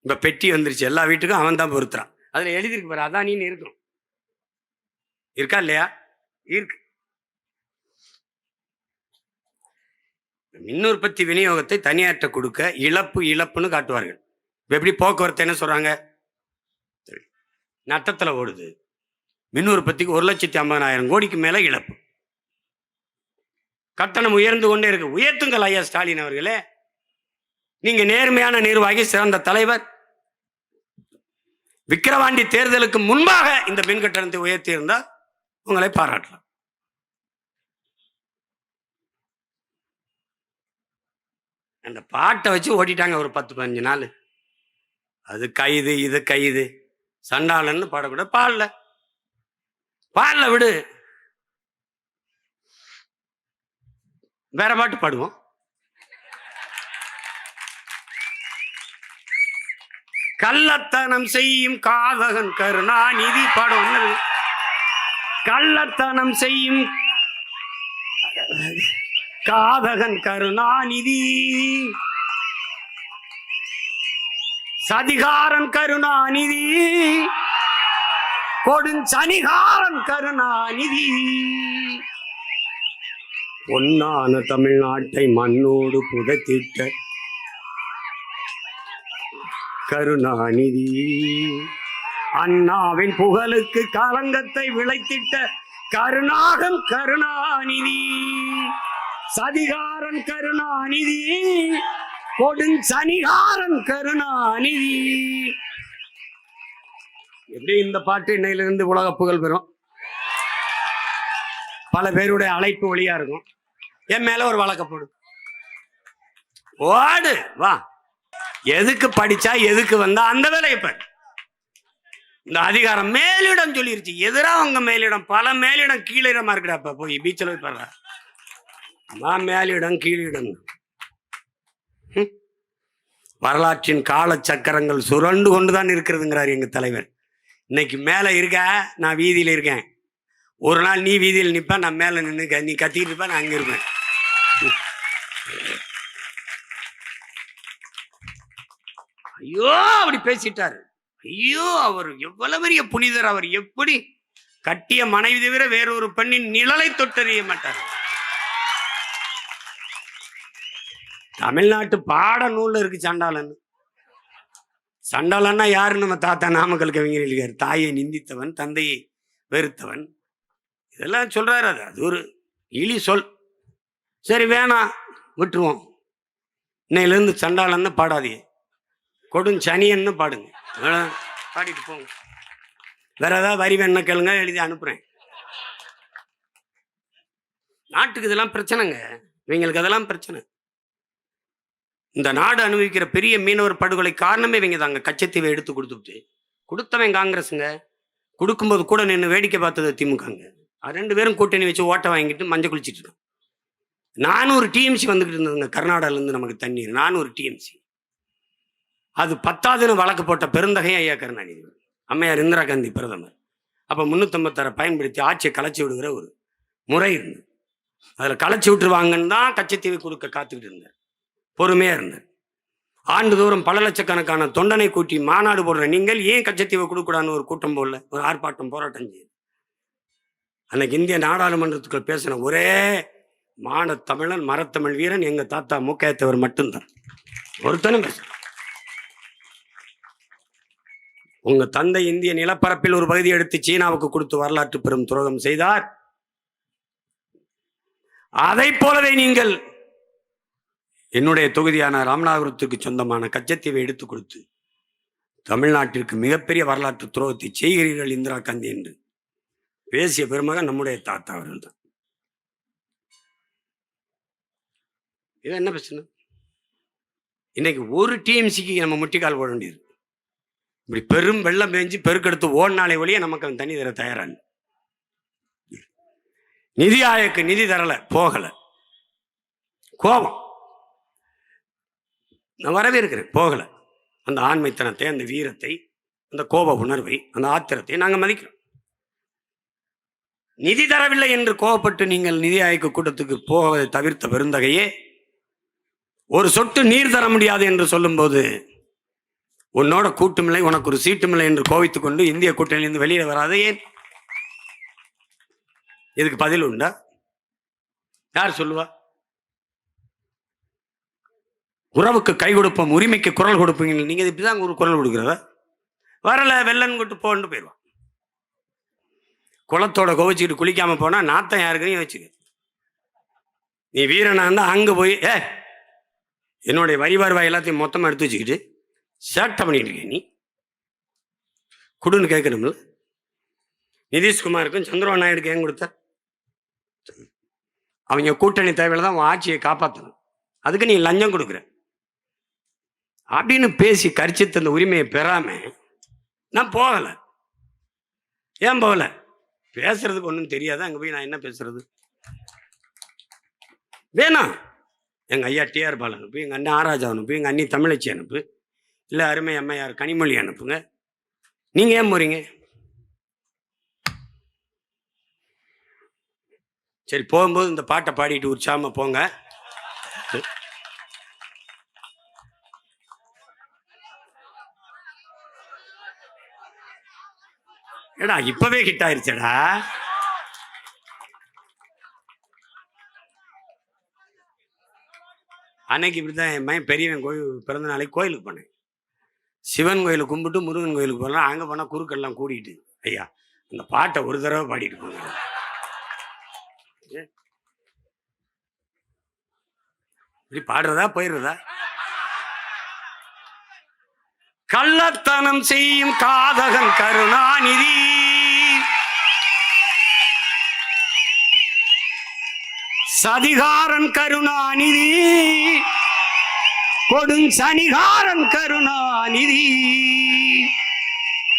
இப்ப பெட்டி வந்துருச்சு, எல்லா வீட்டுக்கும் அவன் தான் பொறுத்துறான். அதுல எழுதிருக்கு பாரு, அதான் நீ இருக்கும். இருக்கா இல்லையா? இருக்கு. மின் உற்பத்தி விநியோகத்தை தனியார்ட்ட கொடுக்க இழப்புன்னு காட்டுவார்கள். எப்படி போக்குவரத்து என்ன சொல்றாங்க? நட்டத்துல ஓடுது. மின் உற்பத்திக்கு 1,50,000 கோடிக்கு மேல இழப்பு. கட்டணம் உயர்ந்து கொண்டே இருக்கு. உயர்த்துங்கள் ஐயா ஸ்டாலின் அவர்களே, நீங்க நேர்மையான நிர்வாகி, சிறந்த தலைவர். விக்கிரவாண்டி தேர்தலுக்கு முன்பாக இந்த மின் கட்டணத்தை உயர்த்தி இருந்தால் உங்களை பாராட்டலாம். அந்த பாட்டை வச்சு ஓட்டிட்டாங்க ஒரு 10-15 நாள். அது கைது, இது கைது, சண்டாளன்னு பாடக்கூட. பாடல விடு, வேற பாட்டு பாடுவோம். கள்ளத்தனம் செய்யும் காதகன் கருணாநிதி பாடுவோம். கள்ளத்தனம் செய்யும் காதகன் கருணாநிதி, சதிகாரன் கருணாநிதி, கொடுஞ்சனிகாரன் கருணாநிதி, பொன்னான தமிழ்நாட்டை மண்ணோடு புதைத்திட்ட கருணாநிதி, அண்ணாவின் புகழுக்கு களங்கத்தை விளைத்திட்ட கருணாகன் கருணாநிதி, சதிகாரன் கருணாநிதி, கொடுஞ்சனிகாரன் கருணாநிதி. எப்படி இந்த பாட்டு இன்னையிலிருந்து உலக புகழ் பெறும். பல பேருடைய அழைப்பு ஒளியா இருக்கும். என் மேல ஒரு வழக்க போடு, ஓடு வா. எதுக்கு படிச்சா, எதுக்கு வந்தா, அந்த வேலையை பாரு. இந்த அதிகாரம் மேலிடம் சொல்லிருச்சு. எதிரா உங்க மேலிடம், பல மேலிடம் கீழிடமா இருக்குடாப்ப. போய் பீச்சில் போய் பாருங்க, மேலிடம் கீழிடம். வரலாற்றின் கால சக்கரங்கள் சுரண்டு கொண்டுதான் இருக்கிறதுங்கிறார் எங்க தலைவர். இன்னைக்கு மேல இருக்க, நான் வீதியில இருக்கேன். ஒரு நாள் நீ வீதியில் நிப்ப, நான் மேல நின்று நீ கத்திட்டு இருப்ப, நான் அங்க இருப்பேன். ஐயோ அப்படி பேசிட்டாரு. ஐயோ அவர் எவ்வளவு பெரிய புனிதர். அவர் எப்படி கட்டிய மனைவி தவிர வேறொரு பெண்ணின் நிழலை தொட்டறிய மாட்டார். தமிழ்நாட்டு பாட நூல்ல இருக்கு சண்டாளன். சண்டாளன்னா யாரு? நம்ம தாத்தா நாமக்கல் கவிஞர் இருக்காரு. தாயை நிந்தித்தவன், தந்தையை வெறுத்தவன், இதெல்லாம் சொல்றாரு. அது ஒரு இழி சொல். சரி வேணாம், விட்டுருவோம். இன்னையிலிருந்து சண்டாளன்னு பாடாதீங்க, கொடுஞ்சனியன்னு பாடுங்க. பாடிட்டு போங்க. வேற ஏதாவது வரி வேணா கேளுங்க, எழுதி அனுப்புறேன். நாட்டுக்கு இதெல்லாம் பிரச்சனைங்க. இவங்களுக்கு அதெல்லாம் பிரச்சனை. இந்த நாடு அனுபவிக்கிற பெரிய மீனவர் படுகொலை காரணமே இவங்க தாங்க. கச்சத்தீவை எடுத்து கொடுத்தவன் காங்கிரஸுங்க. கொடுக்கும்போது கூட நின்று வேடிக்கை பார்த்தது திமுகங்க. 2 பேரும் கூட்டணி வச்சு ஓட்டை வாங்கிட்டு மஞ்சள் குளிச்சிட்டு இருக்கோம். 400 டிஎம்சி வந்துகிட்டு இருந்ததுங்க கர்நாடகாலேருந்து நமக்கு தண்ணீர். 400 டிஎம்சி. அது 10ன்னு வழக்கு போட்ட பெருந்தகையும் ஐயா கருணாநிதி, அம்மையார் இந்திரா காந்தி பிரதமர். அப்போ 356 பயன்படுத்தி ஆட்சியை கலைச்சி விடுகிற ஒரு முறை இருந்து அதில் கலைச்சி விட்டுருவாங்கன்னு தான் கச்சத்தீவை கொடுக்க காத்துக்கிட்டு இருந்தார். பொறுமையாக இருந்தார். ஆண்டுதோறும் பல லட்சக்கணக்கான தொண்டனை கூட்டி மாநாடு போடுற நீங்கள் ஏன் கச்சத்தீவை கொடுக்கூடாதுன்னு ஒரு கூட்டம் போடல, ஒரு ஆர்ப்பாட்டம் போராட்டம் செய்யுது. அன்னைக்கு இந்திய நாடாளுமன்றத்துக்குள் பேசின ஒரே மான தமிழன் மரத்தமிழ் வீரன் எங்க தாத்தா மூக்கையத்தவர் மட்டும்தான். ஒருத்தனும் பேச. உங்க தந்தை இந்திய நிலப்பரப்பில் ஒரு பகுதி எடுத்து சீனாவுக்கு கொடுத்து வரலாற்று பெரும் துரோகம் செய்தார். அதை போலவே நீங்கள் என்னுடைய தொகுதியான ராமநாதபுரத்துக்கு சொந்தமான கச்சத்தீவை எடுத்துக் கொடுத்து தமிழ்நாட்டிற்கு மிகப்பெரிய வரலாற்று துரோகத்தை செய்கிறீர்கள் இந்திரா காந்தி என்று பேசிய பெருமகன் நம்முடைய தாத்தா அவர்கள் தான். இது என்ன பிரச்சனை? இன்னைக்கு ஒரு டிஎம்சிக்கு நம்ம முட்டிக்கால் போட வேண்டியது. இப்படி பெரும் வெள்ளம் பெஞ்சு பெருக்கெடுத்து ஓடினாலே ஒழிய நமக்கு அவன் தண்ணி தர தயாரான. நிதி ஆயோக்கு நிதி தரல, போகல. கோபம் நான் வரவேற்கிறேன், போகல. அந்த ஆண்மைத்தனத்தை, அந்த வீரத்தை, அந்த கோப உணர்வை, அந்த ஆத்திரத்தை நாங்கள் மதிக்கிறோம். நிதி தரவில்லை என்று கோபப்பட்டு நீங்கள் நிதி ஆயோக கூட்டத்துக்கு போவதை தவிர்த்த பெருந்தகையே, ஒரு சொட்டு நீர் தர முடியாது என்று சொல்லும் போது உன்னோட கூட்டுமில்லை, உனக்கு ஒரு சீட்டுமில்லை என்று கோவித்துக் கொண்டு இந்திய கூட்டணியிலிருந்து வெளியே வராது ஏன்? இதுக்கு பதில் உண்டா? யார் சொல்லுவா? உறவுக்கு கை கொடுப்போம், உரிமைக்கு குரல் கொடுப்பீங்க. நீங்க இப்படிதான் ஒரு குரல் கொடுக்கிறதா? வரல வெள்ளன்னு கொட்டு போன்னு போயிடுவான். குளத்தோட கோவிச்சுக்கிட்டு குளிக்காம போனா நாத்தம் யாருக்குன்னு வச்சுக்க. நீ வீரனா இருந்தா அங்க போய் என்னுடைய வரி வருவாய் எல்லாத்தையும் மொத்தமா எடுத்து வச்சுக்கிட்டு சேட்டை பண்ணிட்டு இருக்க. நீ குடுன்னு கேட்கணும்ல. நிதிஷ்குமாருக்கும் சந்திரபாபு நாயுடுக்கு ஏன் கொடுத்த? அவங்க கூட்டணி தேவையில தான் ஆட்சியை காப்பாற்றணும். அதுக்கு நீ லஞ்சம் கொடுக்குற அப்படின்னு பேசி கரிச்சு தந்த உரிமையை பெறாம நான் போகல. ஏன் போகல? பேசுறதுக்கு ஒன்றும் தெரியாது. அங்கே போய் நான் என்ன பேசுறது? வேணாம். எங்கள் ஐயா டிஆர் பால் அனுப்பு, எங்கள் அண்ணன் ஆராஜா அனுப்பு, எங்கள் அண்ணி தமிழச்சி அனுப்பு, இல்லை அருமை அம்மையார் கனிமொழி அனுப்புங்க. நீங்கள் ஏன் போறீங்க? சரி, போகும்போது இந்த பாட்டை பாடிட்டு உற்சாகமா போங்க. ஏடா இப்பவே ஹிட் ஆயிருச்சடா. அன்னைக்கு இப்படிதான் என் மகன் பெரியவன் கோயில் பிறந்த நாளைக்கு கோயிலுக்கு போனேன். சிவன் கோயிலுக்கு கும்பிட்டு முருகன் கோயிலுக்கு போனா அங்க போனா குறுக்கெல்லாம் கூடிட்டு, ஐயா அந்த பாட்டை ஒரு தடவை பாடிட்டு போங்க. இப்படி பாடுறதா போயிடுறதா? கள்ளத்தனம் செய்யும் காதகன் கருணாநிதி, சதிகாரன் கருணாநிதி, கொடும் சனிகாரன் கருணாநிதி,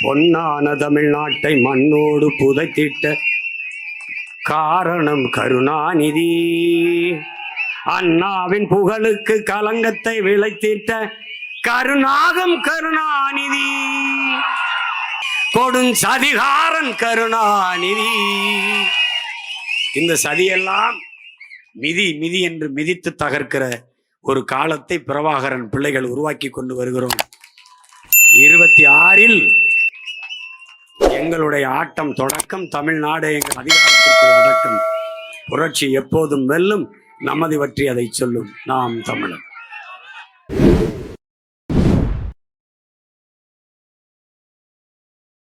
பொன்னான தமிழ்நாட்டை மண்ணோடு புதைத்திட்ட காரணம் கருணாநிதி, அண்ணாவின் புகழுக்கு கலங்கத்தை விளைத்திட்ட கருணாகம் கருணாநிதி, கொடும் சதிகாரன் கருணாநிதி. இந்த சதியெல்லாம் மிதி மிதி என்று மிதித்து தகர்க்கிற ஒரு காலத்தை பிரபாகரன் பிள்ளைகள் உருவாக்கி கொண்டு வருகிறோம். 26 எங்களுடைய ஆட்டம் தொடக்கம். தமிழ்நாடு எங்கள் அதிகாரத்திற்கு அடக்கம். புரட்சி எப்போதும் வெல்லும். நமது பற்றி அதை சொல்லும் நாம் தமிழர்.